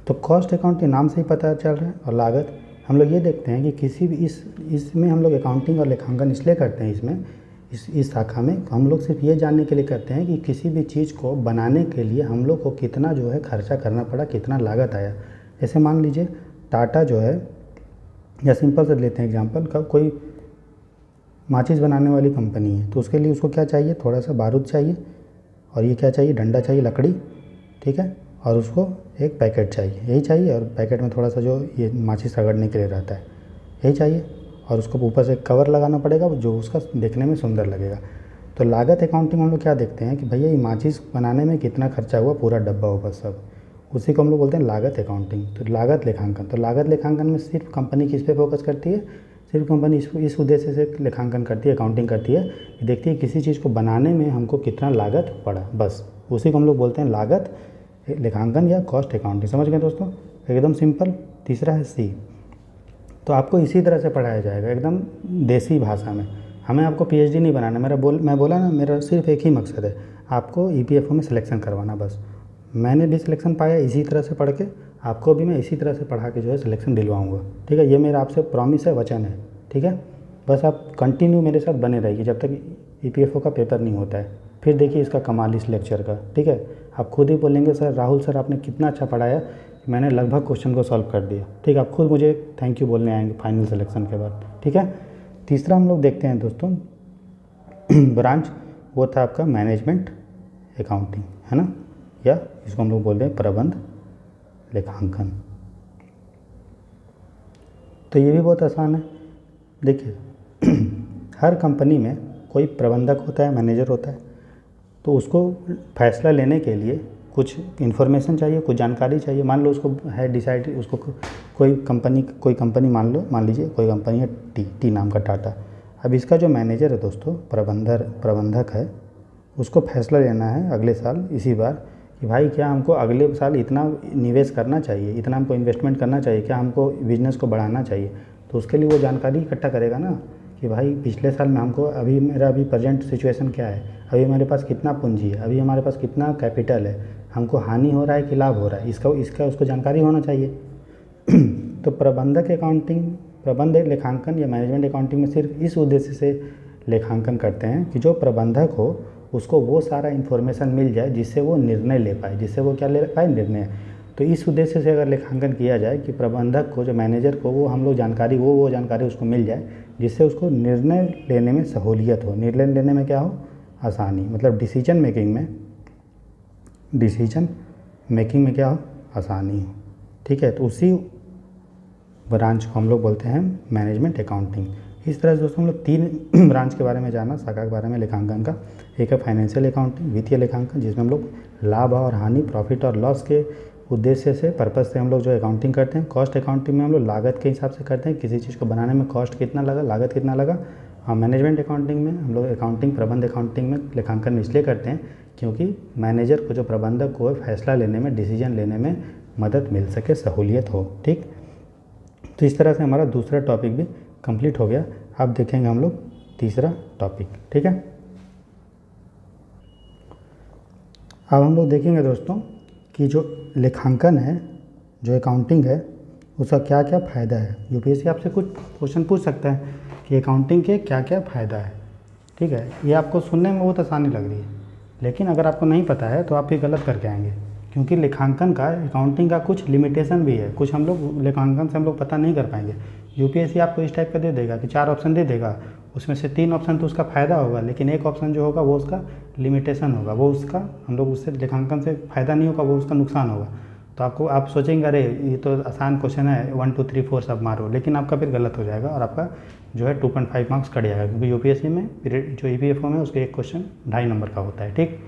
तो कॉस्ट अकाउंटिंग नाम से ही पता चल रहा है। और लागत हम लोग ये देखते हैं कि किसी भी इसमें हम लोग अकाउंटिंग और लेखांकन इसलिए करते हैं, इसमें इस शाखा में हम लोग सिर्फ ये जानने के लिए करते हैं कि किसी भी चीज़ को बनाने के लिए हम लोग को कितना जो है खर्चा करना पड़ा, कितना लागत आया। जैसे मान लीजिए टाटा जो है, या सिंपल से लेते हैं एग्जांपल का, कोई माचिस बनाने वाली कंपनी है, तो उसके लिए उसको क्या चाहिए, थोड़ा सा बारूद चाहिए, और ये क्या चाहिए, डंडा चाहिए, लकड़ी, ठीक है, और उसको एक पैकेट चाहिए, यही चाहिए, और पैकेट में थोड़ा सा जो ये माचिस रगड़ने के लिए रहता है, यही चाहिए, और उसको ऊपर से कवर लगाना पड़ेगा जो उसका देखने में सुंदर लगेगा। तो लागत अकाउंटिंग हम लोग क्या देखते हैं कि भैया ये माचिस बनाने में कितना खर्चा हुआ, पूरा डब्बा ऊपर सब, उसी को हम लोग बोलते हैं लागत अकाउंटिंग। तो लागत लेखांकन, तो लागत लेखांकन में सिर्फ कंपनी किस पे फोकस करती है, सिर्फ कंपनी इस उद्देश्य से लेखांकन करती है, अकाउंटिंग करती है कि देखती है किसी चीज़ को बनाने में हमको कितना लागत पड़ा, बस उसी को हम लोग बोलते हैं लागत लेखांकन या कॉस्ट अकाउंटिंग। समझ गए दोस्तों, एकदम सिंपल। तीसरा है C। तो आपको इसी तरह से पढ़ाया जाएगा, एकदम देसी भाषा में। हमें आपको पीएचडी नहीं बनाना, मैं बोला ना, मेरा सिर्फ एक ही मकसद है, आपको ईपीएफओ में सिलेक्शन करवाना बस। मैंने भी सिलेक्शन पाया इसी तरह से पढ़ के, आपको भी मैं इसी तरह से पढ़ा के जो है सिलेक्शन दिलवाऊंगा, ठीक है। ये मेरा आपसे प्रॉमिस है, वचन है, ठीक है। बस आप कंटिन्यू मेरे साथ बने रहिए जब तक ईपीएफओ का पेपर नहीं होता है। फिर देखिए इसका कमाल इस लेक्चर का, ठीक है। आप खुद ही बोलेंगे सर राहुल सर आपने कितना अच्छा पढ़ाया, मैंने लगभग क्वेश्चन को सॉल्व कर दिया, ठीक है। आप खुद मुझे थैंक यू बोलने आएंगे फाइनल सिलेक्शन के बाद, ठीक है। तीसरा हम लोग देखते हैं दोस्तों ब्रांच, वो था आपका मैनेजमेंट अकाउंटिंग, है ना, या इसको हम लोग बोलते हैं प्रबंध लेखांकन। तो ये भी बहुत आसान है। देखिए हर कंपनी में कोई प्रबंधक होता है, मैनेजर होता है, तो उसको फैसला लेने के लिए कुछ इन्फॉर्मेशन चाहिए, कुछ जानकारी चाहिए। मान लो उसको है डिसाइड, उसको कोई कंपनी मान लीजिए कोई कंपनी है टी नाम का, टाटा। अब इसका जो मैनेजर है दोस्तों, प्रबंधक है, उसको फैसला लेना है अगले साल इसी बार कि भाई क्या हमको अगले साल इतना निवेश करना चाहिए, इतना हमको इन्वेस्टमेंट करना चाहिए, क्या हमको बिज़नेस को बढ़ाना चाहिए। तो उसके लिए वो जानकारी इकट्ठा करेगा ना कि भाई पिछले साल में हमको अभी प्रेजेंट सिचुएशन क्या है, अभी हमारे पास कितना पूंजी है, अभी हमारे पास कितना कैपिटल है, हमको हानि हो रहा है कि लाभ हो रहा है, इसका उसको जानकारी होना चाहिए। तो प्रबंध लेखांकन या मैनेजमेंट अकाउंटिंग में सिर्फ इस उद्देश्य से लेखांकन करते हैं कि जो प्रबंधक हो उसको वो सारा इन्फॉर्मेशन मिल जाए जिससे वो निर्णय ले पाए, जिससे वो क्या ले पाए, निर्णय। तो इस उद्देश्य से अगर लेखांकन किया जाए कि प्रबंधक को, जो मैनेजर को, वो हम लोग जानकारी वो जानकारी उसको मिल जाए जिससे उसको निर्णय लेने में सहूलियत हो, निर्णय लेने में क्या हो, आसानी, मतलब डिसीजन मेकिंग में क्या हो, आसानी हो, ठीक है। तो उसी ब्रांच को हम लोग बोलते हैं मैनेजमेंट अकाउंटिंग। इस तरह से दोस्तों हम लोग 3 ब्रांच के बारे में जाना, शाखा के बारे में लेखांकन का। एक है फाइनेंशियल अकाउंटिंग, वित्तीय लेखांकन, जिसमें हम लोग लाभ और हानि, प्रॉफिट और लॉस के उद्देश्य से, पर्पज़ से हम लोग जो अकाउंटिंग करते हैं। कॉस्ट अकाउंटिंग में हम लोग लागत के हिसाब से करते हैं, किसी चीज़ को बनाने में कॉस्ट कितना लगा, लागत कितना लगा। और मैनेजमेंट अकाउंटिंग में हम लोग प्रबंध अकाउंटिंग में लेखांकन इसलिए करते हैं क्योंकि मैनेजर को, जो प्रबंधक को फैसला लेने में, डिसीजन लेने में मदद मिल सके, सहूलियत हो, ठीक। तो इस तरह से हमारा दूसरा टॉपिक भी कंप्लीट हो गया। अब देखेंगे हम लोग तीसरा टॉपिक, ठीक है। अब हम लोग देखेंगे दोस्तों कि जो लेखांकन है, जो अकाउंटिंग है, उसका क्या क्या फ़ायदा है। यूपीएससी आपसे कुछ क्वेश्चन पूछ सकता है कि अकाउंटिंग के क्या क्या फ़ायदा है, ठीक है। ये आपको सुनने में बहुत आसानी लग रही है, लेकिन अगर आपको नहीं पता है तो आप ये गलत करके आएंगे, क्योंकि लेखांकन का, अकाउंटिंग का कुछ लिमिटेशन भी है, कुछ हम लोग लेखांकन से हम लोग पता नहीं कर पाएंगे। यूपीएससी आपको इस टाइप का दे देगा कि 4 ऑप्शन दे देगा, उसमें से 3 ऑप्शन तो उसका फ़ायदा होगा, लेकिन एक ऑप्शन जो होगा वो उसका लिमिटेशन होगा, वो उसका, हम लोग उससे लेखांकन से फ़ायदा नहीं होगा, वो उसका नुकसान होगा। तो आप सोचेंगे अरे ये तो आसान क्वेश्चन है, 1 2 3 4 सब मारो, लेकिन आपका फिर गलत हो जाएगा और आपका जो है 2.5 मार्क्स कट जाएगा, क्योंकि यूपीएससी में जो ईपीएफओ में उसके एक क्वेश्चन 2.5 नंबर का होता है, ठीक।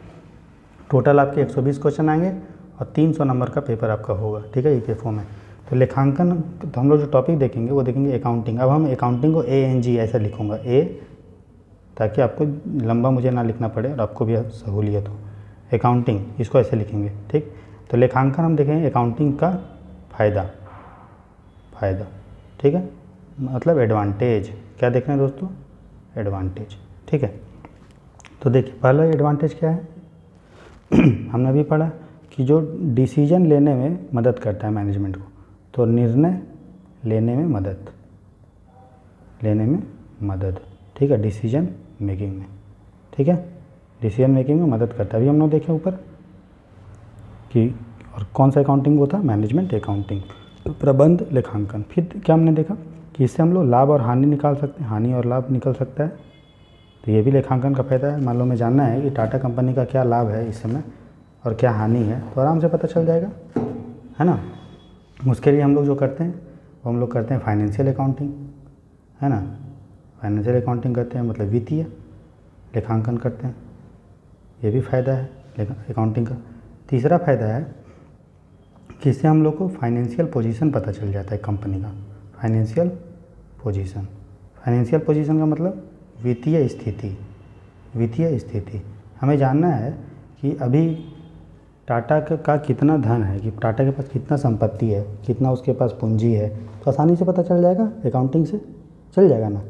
टोटल आपके 120 क्वेश्चन आएंगे और 300 नंबर का पेपर आपका होगा, ठीक है, ईपीएफओ में। तो लेखांकन, तो हम लोग जो टॉपिक देखेंगे वो देखेंगे अकाउंटिंग। अब हम अकाउंटिंग को ANG ऐसा लिखूँगा, ताकि आपको लंबा मुझे ना लिखना पड़े और आपको भी सहूलियत हो। अकाउंटिंग इसको ऐसे लिखेंगे, ठीक। तो लेखांकन हम देखेंगे अकाउंटिंग का फ़ायदा, ठीक है, मतलब एडवांटेज। क्या देख रहे हैं दोस्तों, एडवांटेज, ठीक है। तो देखिए पहला एडवांटेज क्या है हमने अभी पढ़ा कि जो डिसीजन लेने में मदद करता है मैनेजमेंट को, तो निर्णय लेने में मदद, ठीक है, डिसीजन मेकिंग में, ठीक है, डिसीजन मेकिंग में मदद करता है। अभी हम लोग देखें ऊपर कि और कौन सा अकाउंटिंग वो था, मैनेजमेंट अकाउंटिंग, प्रबंध लेखांकन। फिर क्या हमने देखा कि इससे हम लोग लाभ और हानि निकाल सकते हैं, हानि और लाभ निकल सकता है, तो ये भी लेखांकन का फायदा है। मान लो हमें जानना है कि टाटा कंपनी का क्या लाभ है इस समय और क्या हानि है, तो आराम से पता चल जाएगा, है ना। उसके लिए हम लोग जो करते हैं वो हम लोग करते हैं फाइनेंशियल अकाउंटिंग, है ना। फाइनेंशियल अकाउंटिंग करते हैं मतलब वित्तीय लेखांकन करते हैं, ये भी फ़ायदा है अकाउंटिंग का। तीसरा फ़ायदा है कि इससे हम लोग को फाइनेंशियल पोजीशन पता चल जाता है कंपनी का। फाइनेंशियल पोजीशन का मतलब वित्तीय स्थिति। हमें जानना है कि अभी टाटा का कितना धन है, कि टाटा के पास कितना संपत्ति है, कितना उसके पास पूंजी है, तो आसानी से पता चल जाएगा, अकाउंटिंग से चल जाएगा ना।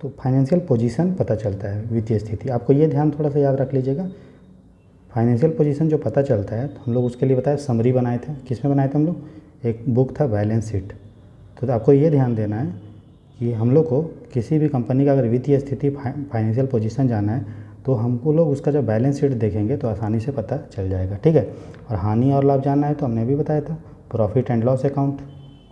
तो फाइनेंशियल पोजीशन पता चलता है, वित्तीय स्थिति। आपको ये ध्यान थोड़ा सा याद रख लीजिएगा, फाइनेंशियल पोजीशन जो पता चलता है, तो हम लोग उसके लिए बताया समरी बनाए थे। किस में बनाए थे हम लोग? एक बुक था बैलेंस शीट। तो आपको ये ध्यान देना है कि हम लोग को किसी भी कंपनी का अगर वित्तीय स्थिति, फाइनेंशियल पोजीशन जानना है, तो हमको लोग उसका जब बैलेंस शीट देखेंगे तो आसानी से पता चल जाएगा, ठीक है। और हानि और लाभ जानना है तो हमने भी बताया था, प्रॉफिट एंड लॉस अकाउंट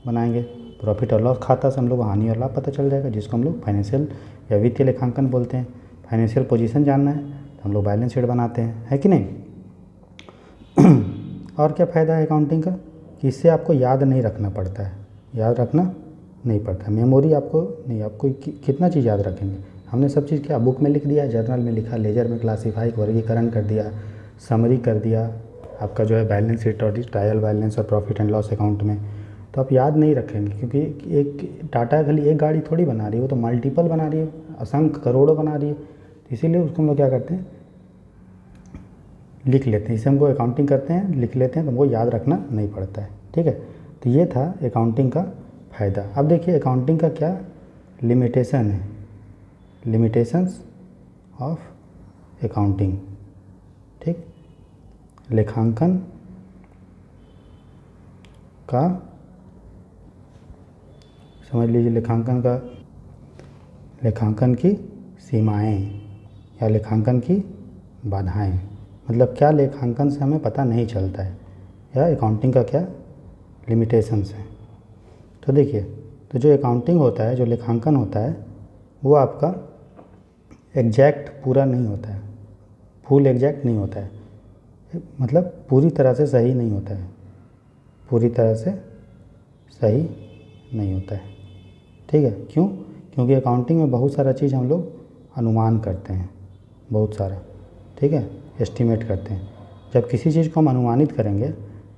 बनाएंगे, प्रॉफिट और लॉस खाता से हम लोग हानि और लाभ पता चल जाएगा, जिसको हम लोग फाइनेंशियल या वित्तीय लेखांकन बोलते हैं। फाइनेंशियल पोजीशन जानना है तो हम लोग बैलेंस शीट बनाते हैं, है कि नहीं। और क्या फ़ायदा है अकाउंटिंग का, कि इससे आपको याद नहीं रखना पड़ता है, याद रखना नहीं पड़ता, मेमोरी आपको नहीं, आपको कितना चीज़ याद रखेंगे। हमने सब चीज़ क्या बुक में लिख दिया, जर्नल में लिखा, लेजर में क्लासीफाई वर्गीकरण कर दिया, समरी कर दिया, आपका जो है बैलेंस शीट और ट्रायल बैलेंस और प्रॉफिट एंड लॉस अकाउंट में, तो आप याद नहीं रखेंगे। क्योंकि एक टाटा खाली एक गाड़ी थोड़ी बना रही है, वो तो मल्टीपल बना रही है, असंख्य करोड़ों बना रही है। तो इसीलिए उसको हम लोग क्या करते हैं, लिख लेते हैं। इसे हमको अकाउंटिंग करते हैं, लिख लेते हैं, तो हमको याद रखना नहीं पड़ता है, ठीक है। तो ये था अकाउंटिंग का फ़ायदा। अब देखिए अकाउंटिंग का क्या लिमिटेशन है, लिमिटेशंस ऑफ अकाउंटिंग, ठीक। लेखांकन का, समझ लीजिए लेखांकन की सीमाएं या लेखांकन की बाधाएं। मतलब क्या लेखांकन से हमें पता नहीं चलता है, या अकाउंटिंग का क्या लिमिटेशंस हैं। तो देखिए, तो जो अकाउंटिंग होता है, जो लेखांकन होता है, वो आपका एग्जैक्ट पूरा नहीं होता है, फुल एग्जैक्ट नहीं होता है, मतलब पूरी तरह से सही नहीं होता है, पूरी तरह से सही नहीं होता है, ठीक है। क्यों? क्योंकि अकाउंटिंग में बहुत सारा चीज़ हम लोग अनुमान करते हैं, बहुत सारा, ठीक है, एस्टिमेट करते हैं। जब किसी चीज़ को हम अनुमानित करेंगे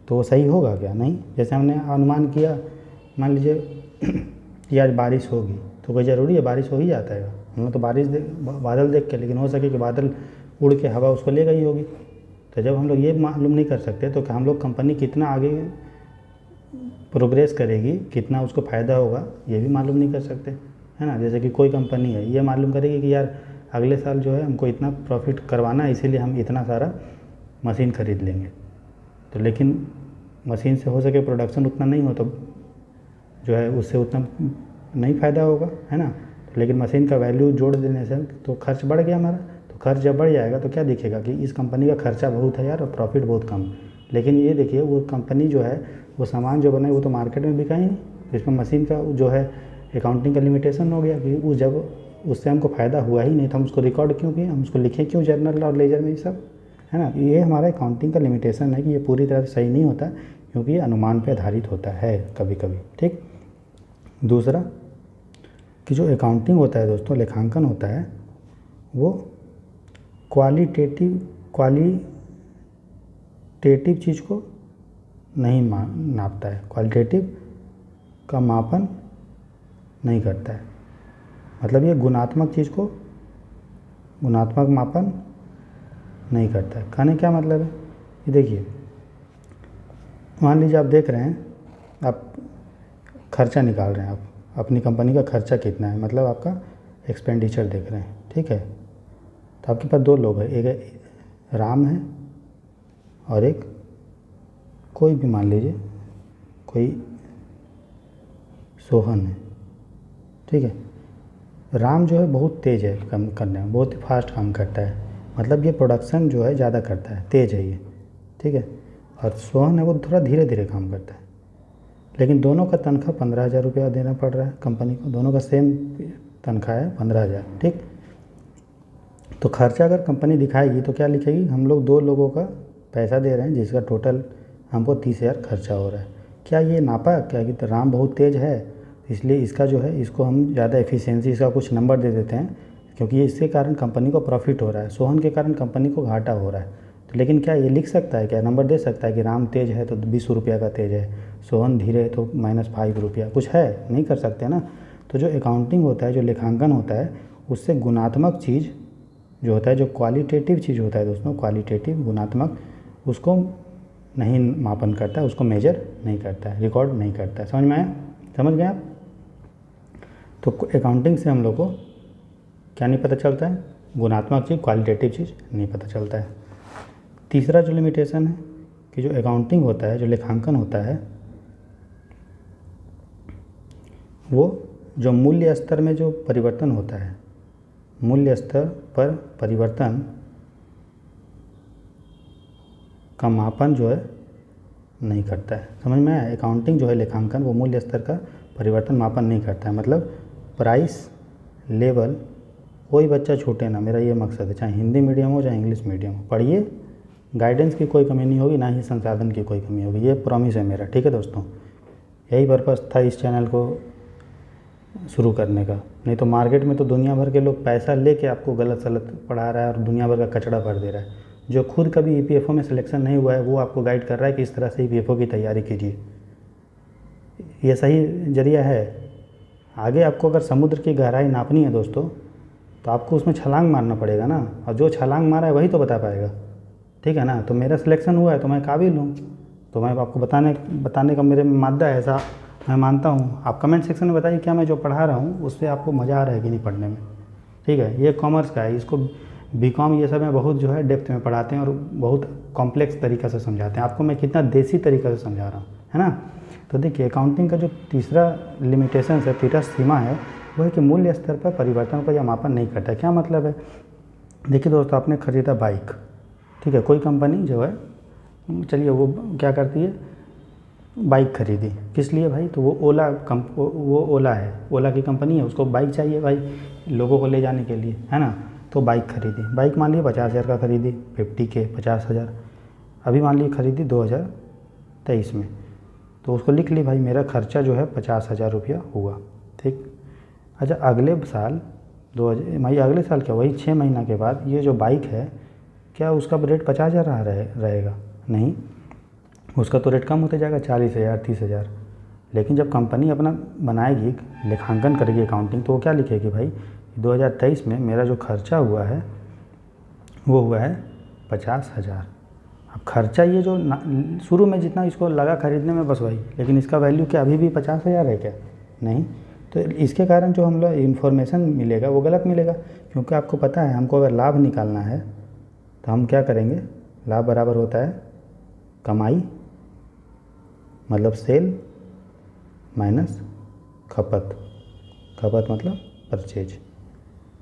तो वो सही होगा क्या? नहीं। जैसे हमने अनुमान किया, मान लीजिए कि आज बारिश होगी, तो कोई ज़रूरी है बारिश हो ही जाता है? हम लोग तो बादल देख के, लेकिन हो सके कि बादल उड़ के हवा उसको ले गई होगी। तो जब हम लोग ये मालूम नहीं कर सकते, तो हम लोग कंपनी कितना आगे प्रोग्रेस करेगी, कितना उसको फ़ायदा होगा, ये भी मालूम नहीं कर सकते, है ना। जैसे कि कोई कंपनी है, ये मालूम करेगी कि यार अगले साल जो है हमको इतना प्रॉफिट करवाना है, इसीलिए हम इतना सारा मशीन ख़रीद लेंगे। तो लेकिन मशीन से हो सके प्रोडक्शन उतना नहीं हो, तो जो है उससे उतना नहीं फ़ायदा होगा, है ना। लेकिन मशीन का वैल्यू जोड़ देने से तो खर्च बढ़ गया हमारा। तो खर्च जब बढ़ जाएगा तो क्या दिखेगा कि इस कंपनी का खर्चा बहुत है यार और प्रॉफिट बहुत कम। लेकिन ये देखिए, वो कंपनी जो है, वो सामान जो बनाए वो तो मार्केट में बिका ही नहीं। तो इसमें मशीन का जो है अकाउंटिंग का लिमिटेशन हो गया कि उस जब उससे हमको फ़ायदा हुआ ही नहीं, तो हम उसको रिकॉर्ड क्यों किए, हम उसको लिखें क्यों जर्नल और लेजर में, ये सब, है ना। ये हमारा अकाउंटिंग का लिमिटेशन है कि ये पूरी तरह से सही नहीं होता, क्योंकि ये अनुमान पे आधारित होता है कभी कभी, ठीक। दूसरा कि जो अकाउंटिंग होता है दोस्तों, लेखांकन होता है, वो क्वालिटेटिव चीज़ को नहीं नापता है, क्वालिटेटिव का मापन नहीं करता है। मतलब ये गुणात्मक चीज़ को गुणात्मक मापन नहीं करता है। कहने क्या मतलब है, ये देखिए, मान लीजिए आप देख रहे हैं, आप खर्चा निकाल रहे हैं, आप अपनी कंपनी का खर्चा कितना है, मतलब आपका एक्सपेंडिचर देख रहे हैं, ठीक है। तो आपके पास दो लोग हैं, एक राम है और एक कोई भी, मान लीजिए कोई सोहन है, ठीक है। राम जो है बहुत तेज़ है काम करने में, बहुत ही फास्ट काम करता है, मतलब ये प्रोडक्शन जो है ज़्यादा करता है, तेज़ है ये, ठीक है। और सोहन है, वो थोड़ा धीरे धीरे काम करता है। लेकिन दोनों का तनख्वाह 15,000 रुपया देना पड़ रहा है कंपनी को, दोनों का सेम तनख्वाह है 15,000, ठीक। तो खर्चा अगर कंपनी दिखाएगी तो क्या लिखेगी, हम लोग दो लोगों का पैसा दे रहे हैं जिसका टोटल हमको 30,000 खर्चा हो रहा है। क्या ये नापा क्या कि तो राम बहुत तेज़ है, इसलिए इसका जो है, इसको हम ज़्यादा एफिशिएंसी, इसका कुछ नंबर दे देते हैं, क्योंकि इसके कारण कंपनी को प्रॉफिट हो रहा है, सोहन के कारण कंपनी को घाटा हो रहा है। तो लेकिन क्या ये लिख सकता है, क्या नंबर दे सकता है कि राम तेज़ है तो 20 रुपया का तेज़ है, सोहन धीरे है तो -5 रुपया, कुछ है, नहीं कर सकते ना। तो जो अकाउंटिंग होता है, जो लेखांकन होता है, उससे गुणात्मक चीज़ जो होता है, जो क्वालिटेटिव चीज़ होता है दोस्तों, क्वालिटेटिव गुणात्मक, उसको नहीं मापन करता है, उसको मेजर नहीं करता है, रिकॉर्ड नहीं करता है। समझ में आया? समझ गए आप? तो अकाउंटिंग से हम लोग को क्या नहीं पता चलता है? गुणात्मक चीज़, क्वालिटेटिव चीज़ नहीं पता चलता है। तीसरा जो लिमिटेशन है कि जो अकाउंटिंग होता है, जो लेखांकन होता है, वो जो मूल्य स्तर में जो परिवर्तन होता है, मूल्य स्तर पर परिवर्तन का मापन जो है नहीं करता है। समझ में आया? अकाउंटिंग जो है लेखांकन, वो मूल्य स्तर का परिवर्तन मापन नहीं करता है। मतलब प्राइस लेवल कोई बच्चा छूटे ना, मेरा ये मकसद है, चाहे हिंदी मीडियम हो चाहे इंग्लिश मीडियम हो, पढ़िए, गाइडेंस की कोई कमी नहीं होगी, ना ही संसाधन की कोई कमी होगी, ये प्रॉमिस है मेरा। ठीक है दोस्तों, यही पर्पस था इस चैनल को शुरू करने का। नहीं तो मार्केट में तो दुनिया भर के लोग पैसा लेके आपको गलत सलत पढ़ा रहा है और दुनिया भर का कचड़ा भर दे रहा है। जो खुद कभी ईपीएफओ में सिलेक्शन नहीं हुआ है वो आपको गाइड कर रहा है कि इस तरह से ईपीएफओ की तैयारी कीजिए। ये सही जरिया है। आगे आपको अगर समुद्र की गहराई नापनी है दोस्तों, तो आपको उसमें छलांग मारना पड़ेगा ना, और जो छलांग मारा है वही तो बता पाएगा। ठीक है ना? तो मेरा सिलेक्शन हुआ है तो मैं काबिल हूँ, तो मैं आपको बताने का मेरे में मादा है, ऐसा मैं मानता हूँ। आप कमेंट सेक्शन में बताइए क्या मैं जो पढ़ा रहा हूँ उससे आपको मज़ा आ रहा है कि नहीं पढ़ने में। ठीक है? ये कॉमर्स का है, इसको बीकॉम ये सब में बहुत जो है डेप्थ में पढ़ाते हैं और बहुत कॉम्प्लेक्स तरीक़ा से समझाते हैं। आपको मैं कितना देसी तरीक़ा से समझा रहा हूँ, है ना? तो देखिए, अकाउंटिंग का जो तीसरा लिमिटेशन है, तीसरा सीमा है, वो है कि मूल्य स्तर पर परिवर्तन को या मापन नहीं करता। क्या मतलब है? देखिए दोस्तों, आपने ख़रीदा बाइक, ठीक है, कोई कंपनी जो है, चलिए वो क्या करती है, बाइक खरीदी, किस लिए भाई? तो वो ओला है, ओला की कंपनी है, उसको बाइक चाहिए भाई लोगों को ले जाने के लिए, है ना? तो बाइक खरीदी, बाइक मान लीजिए 50,000 का खरीदी, 50 के 50,000, अभी मान लीजिए खरीदी 2023 में, तो उसको लिख ली भाई मेरा खर्चा जो है 50,000 रुपया हुआ। ठीक। अच्छा, अगले साल अगले साल क्या, वही 6 महीना के बाद ये जो बाइक है, क्या उसका रेट 50,000 रहेगा? नहीं, उसका तो रेट कम होते जाएगा, 40,000 30,000। लेकिन जब कंपनी अपना बनाएगी, लेखांकन करेगी अकाउंटिंग, तो वो क्या लिखेगी भाई, 2023 में मेरा जो खर्चा हुआ है वो हुआ है 50,000। अब खर्चा ये जो शुरू में जितना इसको लगा खरीदने में बस वही, लेकिन इसका वैल्यू क्या अभी भी 50,000 है क्या? नहीं। तो इसके कारण जो हम लोग इन्फॉर्मेशन मिलेगा वो गलत मिलेगा, क्योंकि आपको पता है हमको अगर लाभ निकालना है तो हम क्या करेंगे, लाभ बराबर होता है कमाई मतलब सेल माइनस खपत, खपत मतलब परचेज।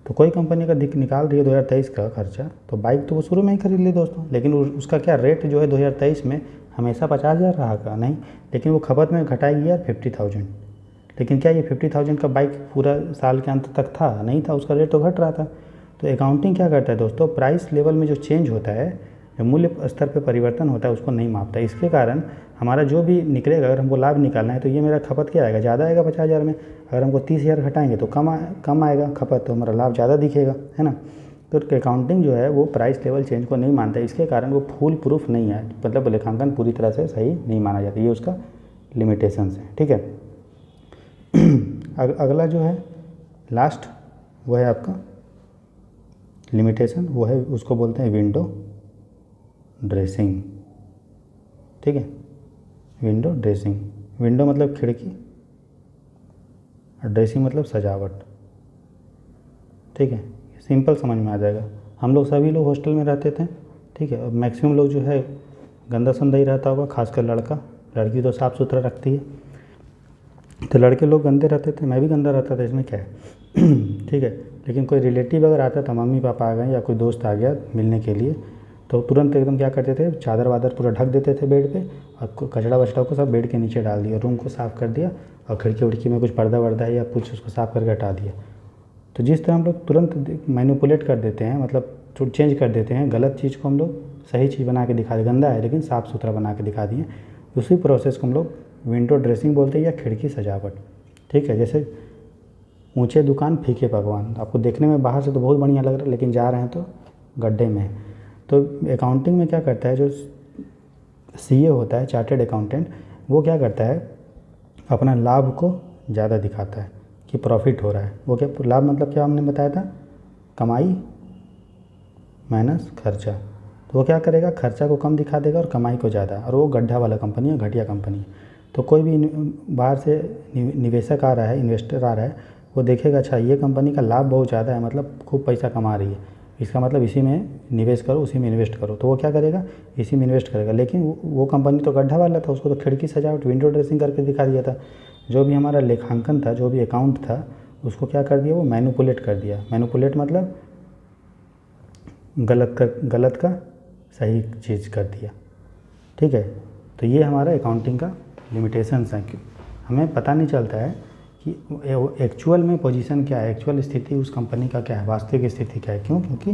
तो कोई कंपनी का निकाल रही है 2023 का खर्चा, तो बाइक तो वो शुरू में ही खरीद ली दोस्तों, लेकिन उसका क्या रेट जो है 2023 में हमेशा 50,000 रहा का? नहीं, लेकिन वो खपत में घटाएगी यार 50,000। लेकिन क्या ये 50,000 का बाइक पूरा साल के अंत तक था? नहीं था, उसका रेट तो घट रहा था। तो अकाउंटिंग क्या करता है दोस्तों, प्राइस लेवल में जो चेंज होता है, जो मूल्य स्तर पर परिवर्तन होता है, उसको नहीं मापता। इसके कारण हमारा जो भी निकलेगा, अगर हमको लाभ निकालना है तो ये मेरा खपत क्या आएगा, ज़्यादा आएगा 50,000 में। अगर हमको 30,000 घटाएंगे तो कम आएगा खपत, तो हमारा लाभ ज़्यादा दिखेगा, है ना? तो अकाउंटिंग जो है वो प्राइस लेवल चेंज को नहीं मानता, इसके कारण वो फुल प्रूफ नहीं है, मतलब लेखांकन पूरी तरह से सही नहीं माना जाता। ये उसका लिमिटेशंस है। ठीक है। अगला जो है लास्ट, वो है आपका लिमिटेशन, वो है उसको बोलते हैं विंडो ड्रेसिंग। ठीक है, विंडो ड्रेसिंग, विंडो मतलब खिड़की और ड्रेसिंग मतलब सजावट। ठीक है, सिंपल समझ में आ जाएगा। हम लोग सभी लोग हॉस्टल में रहते थे, ठीक है, और मैक्सिमम लोग जो है गंदा संदा ही रहता होगा, खासकर लड़का, लड़की तो साफ़ सुथरा रखती है, तो लड़के लोग गंदे रहते थे, मैं भी गंदा रहता था, इसमें क्या है। ठीक है, लेकिन कोई रिलेटिव अगर आता था, मम्मी पापा आ गए या कोई दोस्त आ गया मिलने के लिए, तो तुरंत एकदम क्या करते थे, चादर वादर पूरा ढक देते थे बेड पे, और कचड़ा वचड़ा को सब बेड के नीचे डाल दिया, रूम को साफ़ कर दिया, और खिड़की उड़की में कुछ पर्दा वर्दा है या कुछ उसको साफ़ करके हटा दिया। तो जिस तरह हम लोग तुरंत मैनिपुलेट कर देते हैं, मतलब चेंज कर देते हैं, गलत चीज़ को हम लोग सही चीज़ बना के दिखा दे, गंदा है लेकिन साफ़ सुथरा बना के दिखा दिए, उसी प्रोसेस को हम लोग विंडो ड्रेसिंग बोलते हैं या खिड़की सजावट। ठीक है, जैसे ऊंचे दुकान फीके पकवान, आपको देखने में बाहर से तो बहुत बढ़िया लग रहा है, लेकिन जा रहे हैं तो गड्ढे में। तो अकाउंटिंग में क्या करता है, जो सीए होता है, चार्टेड अकाउंटेंट, वो क्या करता है, अपना लाभ को ज़्यादा दिखाता है कि प्रॉफिट हो रहा है। वो क्या लाभ मतलब क्या हमने बताया था, कमाई माइनस खर्चा। तो वो क्या करेगा, खर्चा को कम दिखा देगा और कमाई को ज़्यादा, और वो गड्ढा वाला कंपनी है, घटिया कंपनी है। तो कोई भी बाहर से निवेशक आ रहा है, इन्वेस्टर आ रहा है, वो देखेगा अच्छा ये कंपनी का लाभ बहुत ज़्यादा है, मतलब खूब पैसा कमा रही है, इसका मतलब इसी में निवेश करो, उसी में इन्वेस्ट करो, तो वो क्या करेगा, इसी में इन्वेस्ट करेगा। लेकिन वो कंपनी तो गड्ढा वाला था, उसको तो खिड़की सजावट, विंडो ड्रेसिंग करके दिखा दिया था। जो भी हमारा लेखांकन था, जो भी अकाउंट था, उसको क्या कर दिया, वो मैनिपुलेट कर दिया। मैनिपुलेट मतलब गलत का सही चीज़ कर दिया, ठीक है। तो ये हमारा अकाउंटिंग का लिमिटेशंस हैं कि हमें पता नहीं चलता है कि एक्चुअल में पोजीशन क्या है, एक्चुअल स्थिति उस कंपनी का क्या है, वास्तविक स्थिति क्या है। क्यों? क्योंकि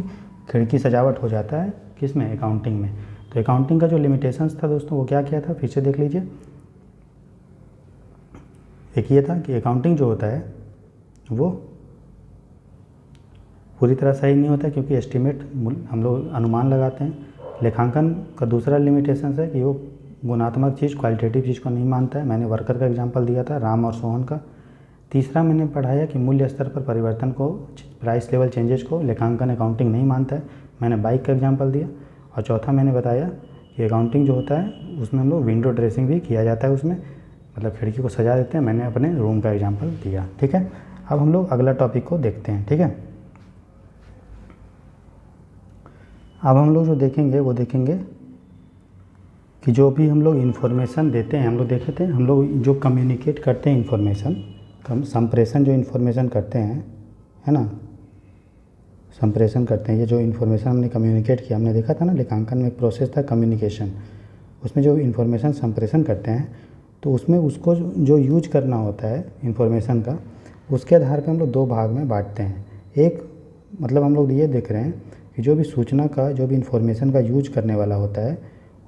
खिड़की सजावट हो जाता है किस में, अकाउंटिंग में। तो अकाउंटिंग का जो लिमिटेशंस था दोस्तों, वो क्या किया था, फिर से देख लीजिए। एक ये था कि अकाउंटिंग जो होता है वो पूरी तरह सही नहीं होता, क्योंकि एस्टिमेट हम लोग अनुमान लगाते हैं। लेखांकन का दूसरा लिमिटेशन है कि वो गुणात्मक चीज़, क्वालिटेटिव चीज़ को नहीं मानता है। मैंने वर्कर का एग्जांपल दिया था, राम और सोहन का। तीसरा मैंने पढ़ाया कि मूल्य स्तर पर परिवर्तन को, प्राइस लेवल चेंजेस को लेखांकन अकाउंटिंग नहीं मानता है, मैंने बाइक का एग्जांपल दिया। और चौथा मैंने बताया कि अकाउंटिंग जो होता है उसमें हम लोग विंडो ड्रेसिंग भी किया जाता है, उसमें मतलब खिड़की को सजा देते हैं, मैंने अपने रूम का एग्जाम्पल दिया, ठीक है। अब हम लोग अगला टॉपिक को देखते हैं, ठीक है। अब हम लोग जो देखेंगे वो देखेंगे कि जो भी हम लोग इन्फॉर्मेशन देते हैं, हम लोग देखे थे, हम लोग जो कम्युनिकेट करते हैं इन्फॉर्मेशन, संप्रेषण जो इन्फॉर्मेशन करते हैं, है ना, संप्रेषण करते हैं, ये जो इन्फॉर्मेशन हमने कम्युनिकेट किया, हमने देखा था ना लेखांकन में एक प्रोसेस था कम्युनिकेशन, उसमें जो इन्फॉर्मेशन संप्रेषण करते हैं तो उसमें उसको जो यूज करना होता है इन्फॉर्मेशन का, उसके आधार पर हम लोग दो भाग में बांटते हैं। एक मतलब हम लोग ये देख रहे हैं कि जो भी सूचना का, जो भी इन्फॉर्मेशन का यूज करने वाला होता है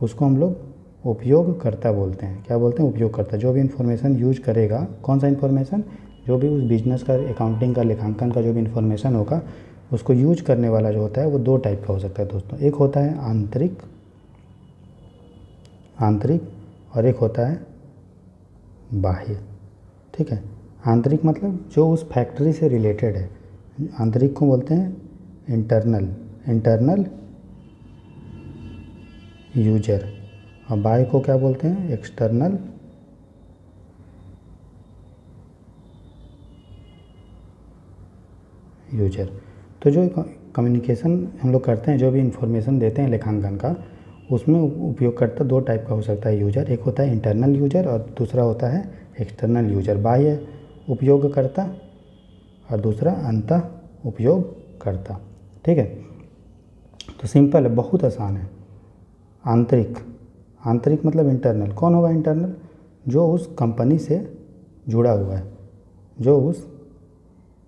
उसको हम लोग उपयोगकर्ता बोलते हैं। क्या बोलते हैं? उपयोगकर्ता। जो भी इन्फॉर्मेशन यूज करेगा, कौन सा इन्फॉर्मेशन, जो भी उस बिजनेस का, अकाउंटिंग का, लेखांकन का जो भी इन्फॉर्मेशन होगा उसको यूज करने वाला जो होता है वो दो टाइप का हो सकता है दोस्तों। एक होता है आंतरिक और एक होता है बाह्य, ठीक है। आंतरिक मतलब जो उस फैक्ट्री से रिलेटेड है, आंतरिक को बोलते हैं इंटरनल यूजर, और बाह्य को क्या बोलते हैं? External user. तो जो कम्युनिकेशन हम लोग करते हैं, जो भी इंफॉर्मेशन देते हैं लेखांकन का, उसमें उपयोगकर्ता दो टाइप का हो सकता है यूजर। एक होता है इंटरनल यूजर और दूसरा होता है एक्सटर्नल यूजर। बाह्य उपयोगकर्ता और दूसरा अंतः उपयोगकर्ता, ठीक है। तो सिंपल है, बहुत आसान है। आंतरिक मतलब इंटरनल। कौन होगा इंटरनल? जो उस कंपनी से जुड़ा हुआ है, जो उस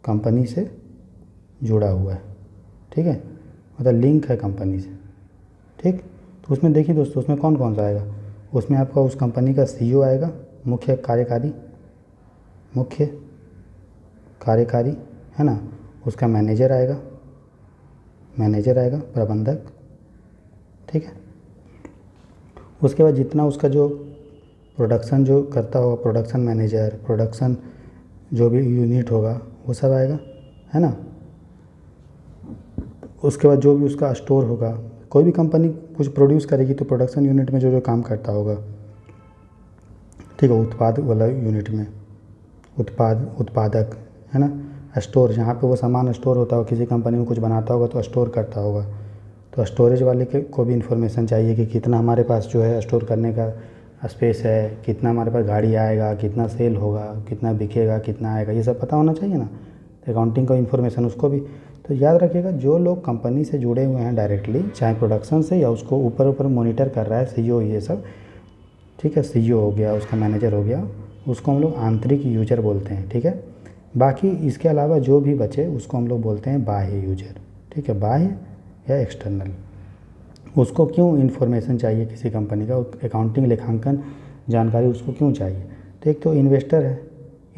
कंपनी से जुड़ा हुआ है, ठीक है, मतलब लिंक है कंपनी से, ठीक। तो उसमें देखिए दोस्तों, उसमें कौन कौन सा आएगा? उसमें आपका उस कंपनी का सीईओ आएगा, मुख्य कार्यकारी, है ना। उसका मैनेजर आएगा, प्रबंधक, ठीक है। उसके बाद जितना उसका जो प्रोडक्शन जो करता होगा, प्रोडक्शन मैनेजर, प्रोडक्शन जो भी यूनिट होगा वो सब आएगा, है ना। उसके बाद जो भी उसका स्टोर होगा, कोई भी कंपनी कुछ प्रोड्यूस करेगी तो प्रोडक्शन यूनिट में जो जो काम करता होगा, ठीक है, उत्पाद वाला यूनिट में उत्पादक, है ना। स्टोर, जहाँ पे वो सामान स्टोर होता हो, किसी कंपनी में कुछ बनाता होगा तो स्टोर करता होगा, तो स्टोरेज वाले के को भी इन्फॉर्मेशन चाहिए कि कितना हमारे पास जो है स्टोर करने का स्पेस है, कितना हमारे पास गाड़ी आएगा, कितना सेल होगा, कितना बिकेगा, कितना आएगा, ये सब पता होना चाहिए ना। तो अकाउंटिंग का इन्फॉर्मेशन उसको भी। तो याद रखिएगा, जो लोग कंपनी से जुड़े हुए हैं डायरेक्टली, चाहे प्रोडक्शन से या उसको ऊपर मॉनिटर कर रहा है सीईओ, ये सब, ठीक है, सीईओ हो गया, उसका मैनेजर हो गया, उसको हम लोग आंतरिक यूजर बोलते हैं, ठीक है। बाकी इसके अलावा जो भी बचे उसको हम लोग बोलते हैं बाह्य यूजर, ठीक है, बाह्य या एक्सटर्नल। उसको क्यों इन्फॉर्मेशन चाहिए किसी कंपनी का, अकाउंटिंग लेखांकन जानकारी उसको क्यों चाहिए? तो एक तो इन्वेस्टर है,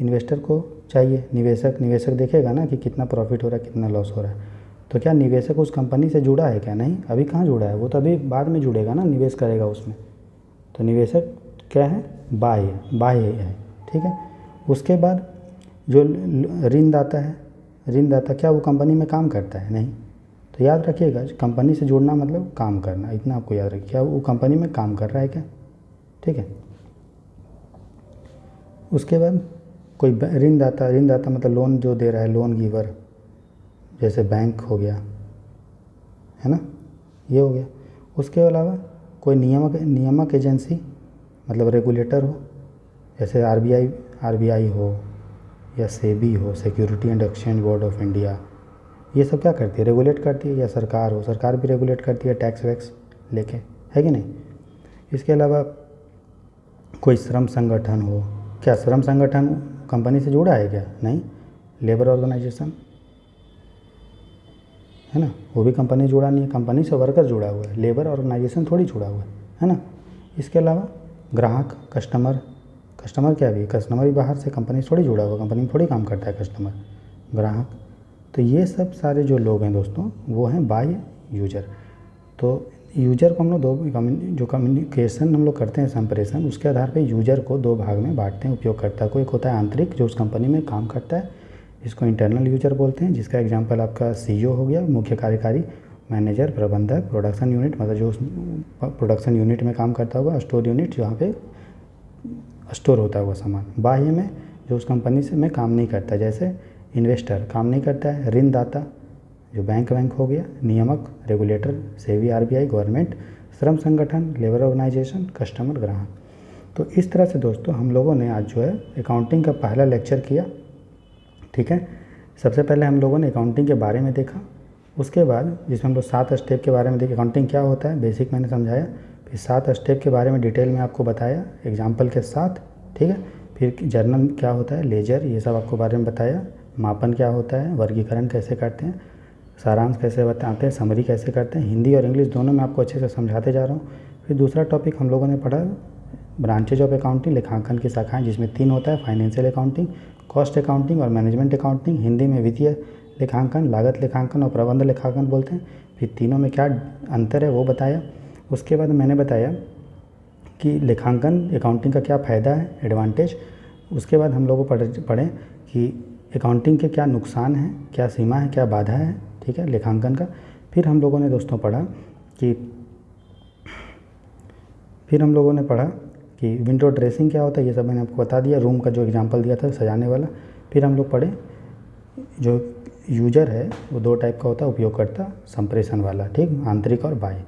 इन्वेस्टर को चाहिए, निवेशक देखेगा ना कि कितना प्रॉफिट हो रहा है, कितना लॉस हो रहा है। तो क्या निवेशक उस कंपनी से जुड़ा है क्या? नहीं, अभी कहाँ जुड़ा है, वो तो अभी बाद में जुड़ेगा ना, निवेश करेगा उसमें। तो निवेशक क्या है? बाह्य है, ठीक है। उसके बाद जो ऋणदाता है, ऋणदाता क्या वो कंपनी में काम करता है? नहीं। तो याद रखिएगा, कंपनी से जुड़ना मतलब काम करना, इतना आपको याद रखिए, वो कंपनी में काम कर रहा है क्या, ठीक है। उसके बाद कोई ऋणदाता, ऋणदाता मतलब लोन जो दे रहा है, लोन गिवर, जैसे बैंक हो गया, है ना, ये हो गया। उसके अलावा कोई नियामक एजेंसी मतलब रेगुलेटर हो, जैसे आरबीआई हो या सेबी हो, security and exchange board of India, ये सब क्या करती है, रेगुलेट करती है। या सरकार हो, सरकार भी रेगुलेट करती है टैक्स वैक्स लेके, है कि नहीं। इसके अलावा कोई श्रम संगठन हो, क्या श्रम संगठन कंपनी से जुड़ा है क्या, नहीं, लेबर ऑर्गेनाइजेशन है ना, वो भी कंपनी जुड़ा नहीं है, कंपनी से वर्कर जुड़ा हुआ है, लेबर ऑर्गेनाइजेशन थोड़ी जुड़ा हुआ है ना। इसके अलावा ग्राहक, कस्टमर क्या भी, कस्टमर भी बाहर से कंपनी से थोड़ी जुड़ा हुआ, कंपनी में थोड़ी काम करता है कस्टमर, ग्राहक। तो ये सब सारे जो लोग हैं दोस्तों, वो हैं बाह्य यूजर। तो यूजर को हम लोग जो कम्युनिकेशन हम लोग करते हैं, संप्रेषण, उसके आधार पे यूजर को दो भाग में बांटते हैं उपयोगकर्ता को। एक होता है आंतरिक, जो उस कंपनी में काम करता है, इसको इंटरनल यूजर बोलते हैं, जिसका एग्जांपल आपका सीईओ हो गया, मुख्य कार्यकारी, मैनेजर, प्रबंधक, प्रोडक्शन यूनिट मतलब जो प्रोडक्शन यूनिट में काम करता होगा, स्टोर यूनिट जहाँ पे स्टोर होता है वो सामान। बाह्य में जो उस कंपनी से में काम नहीं करता, जैसे इन्वेस्टर काम नहीं करता है, ऋणदाता जो बैंक हो गया, नियामक रेगुलेटर, सेबी, आरबीआई, गवर्नमेंट, श्रम संगठन, लेबर ऑर्गेनाइजेशन, कस्टमर, ग्राहक। तो इस तरह से दोस्तों हम लोगों ने आज जो है अकाउंटिंग का पहला लेक्चर किया, ठीक है। सबसे पहले हम लोगों ने अकाउंटिंग के बारे में देखा, उसके बाद जिसमें हम लोग 7 स्टेप के बारे में देखे, अकाउंटिंग क्या होता है बेसिक मैंने समझाया, फिर 7 स्टेप के बारे में डिटेल में आपको बताया एग्जाम्पल के साथ, ठीक है। फिर जर्नल क्या होता है, लेजर, ये सब आपको बारे में बताया, मापन क्या होता है, वर्गीकरण कैसे करते हैं, सारांश कैसे बताते हैं, समरी कैसे करते हैं, हिंदी और इंग्लिश दोनों में आपको अच्छे से समझाते जा रहा हूँ। फिर दूसरा टॉपिक हम लोगों ने पढ़ा ब्रांचेज ऑफ अकाउंटिंग, लेखांकन की शाखाएं, जिसमें 3 होता है, फाइनेंशियल अकाउंटिंग, कॉस्ट अकाउंटिंग और मैनेजमेंट अकाउंटिंग। हिंदी में वित्तीय लेखांकन, लागत लेखांकन और प्रबंध लेखांकन बोलते हैं। फिर तीनों में क्या अंतर है वो बताया। उसके बाद मैंने बताया कि लेखांकन अकाउंटिंग का क्या फ़ायदा है, एडवांटेज। उसके बाद हम लोगों को पढ़ें कि अकाउंटिंग के क्या नुकसान हैं, क्या सीमा है, क्या बाधा है, ठीक है, लेखांकन का। फिर हम लोगों ने दोस्तों पढ़ा कि विंडो ड्रेसिंग क्या होता है, ये सब मैंने आपको बता दिया, रूम का जो एग्जांपल दिया था सजाने वाला। फिर हम लोग पढ़े जो यूजर है वो 2 टाइप का होता है, उपयोगकर्ता, संप्रेषण वाला, ठीक, आंतरिक और बाह्य।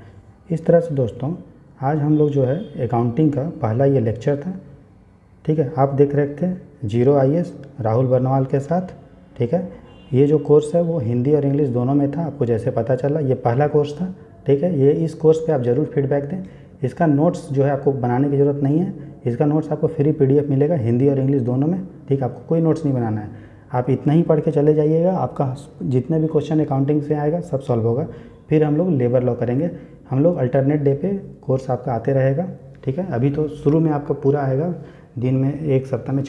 इस तरह से दोस्तों आज हम लोग जो है अकाउंटिंग का पहला ये लेक्चर था, ठीक है। आप देख रहे थे जीरो IAS राहुल बर्नवाल के साथ, ठीक है। ये जो कोर्स है वो हिंदी और इंग्लिश दोनों में था, आपको जैसे पता चला, ये पहला कोर्स था, ठीक है। ये इस कोर्स पे आप ज़रूर फीडबैक दें। इसका नोट्स जो है आपको बनाने की ज़रूरत नहीं है, इसका नोट्स आपको फ्री PDF मिलेगा हिंदी और इंग्लिश दोनों में, ठीक, आपको कोई नोट्स नहीं बनाना है, आप इतना ही पढ़ के चले जाइएगा, आपका जितने भी क्वेश्चन अकाउंटिंग से आएगा सब सॉल्व होगा। फिर हम लोग लेबर लॉ करेंगे, हम लोग अल्टरनेट डे पे कोर्स आपका आते रहेगा, ठीक है। अभी तो शुरू में आपका पूरा आएगा, दिन में एक सप्ताह में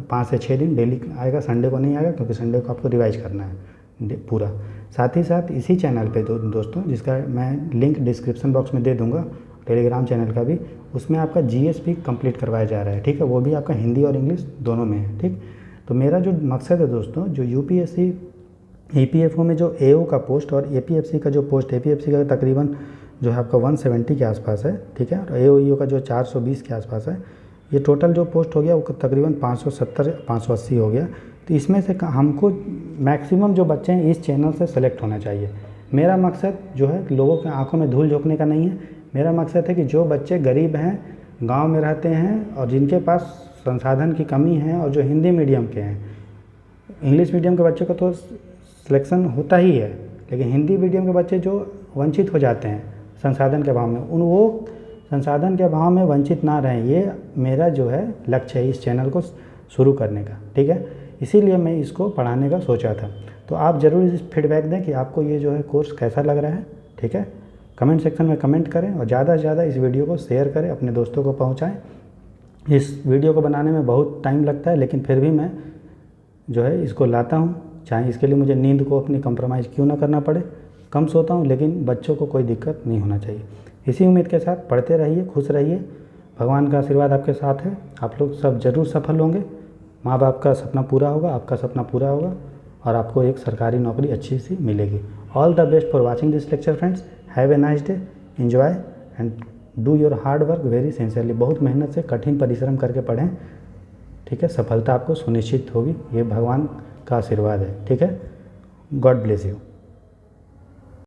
5 से 6 दिन डेली आएगा, संडे को नहीं आएगा क्योंकि संडे को आपको रिवाइज करना है पूरा। साथ ही साथ इसी चैनल पे दोस्तों, जिसका मैं लिंक डिस्क्रिप्शन बॉक्स में दे दूंगा, टेलीग्राम चैनल का भी, उसमें आपका GS भी कंप्लीट करवाया जा रहा है, ठीक है। वो भी आपका हिंदी और इंग्लिश दोनों में है, ठीक। तो मेरा जो मकसद है दोस्तों, जो UPSC EPFO में जो AO का पोस्ट और APFC का जो पोस्ट, APFC का तकरीबन जो है आपका 170 के आसपास है, ठीक है, और AO का जो 420 के आसपास है, ये टोटल जो पोस्ट हो गया वो तकरीबन 570-580 हो गया। तो इसमें से हमको मैक्सिमम जो बच्चे हैं इस चैनल से सेलेक्ट होना चाहिए। मेरा मकसद जो है लोगों के आंखों में धूल झोंकने का नहीं है, मेरा मकसद है कि जो बच्चे गरीब हैं, गांव में रहते हैं और जिनके पास संसाधन की कमी है और जो हिंदी मीडियम के हैं, इंग्लिश मीडियम के बच्चों का तो सिलेक्शन होता ही है, लेकिन हिंदी मीडियम के बच्चे जो वंचित हो जाते हैं संसाधन के अभाव में, वो संसाधन के अभाव में वंचित ना रहें, ये मेरा जो है लक्ष्य है इस चैनल को शुरू करने का, ठीक है। इसीलिए मैं इसको पढ़ाने का सोचा था। तो आप ज़रूर इस फीडबैक दें कि आपको ये जो है कोर्स कैसा लग रहा है, ठीक है। कमेंट सेक्शन में कमेंट करें और ज़्यादा से ज़्यादा इस वीडियो को शेयर करें, अपने दोस्तों को पहुँचाएँ। इस वीडियो को बनाने में बहुत टाइम लगता है, लेकिन फिर भी मैं जो है इसको लाता हूँ, चाहे इसके लिए मुझे नींद को अपनी कंप्रोमाइज़ क्यों ना करना पड़े, कम सोता हूँ, लेकिन बच्चों को कोई दिक्कत नहीं होना चाहिए। इसी उम्मीद के साथ पढ़ते रहिए, खुश रहिए, भगवान का आशीर्वाद आपके साथ है, आप लोग सब ज़रूर सफल होंगे, माँ बाप का सपना पूरा होगा, आपका सपना पूरा होगा और आपको एक सरकारी नौकरी अच्छी सी मिलेगी। All the best for watching this lecture friends. Have a nice day, enjoy and do your hard work very sincerely. बहुत मेहनत से कठिन परिश्रम करके पढ़ें, ठीक है। सफलता आपको सुनिश्चित होगी, ये भगवान का आशीर्वाद है, ठीक है। God bless you.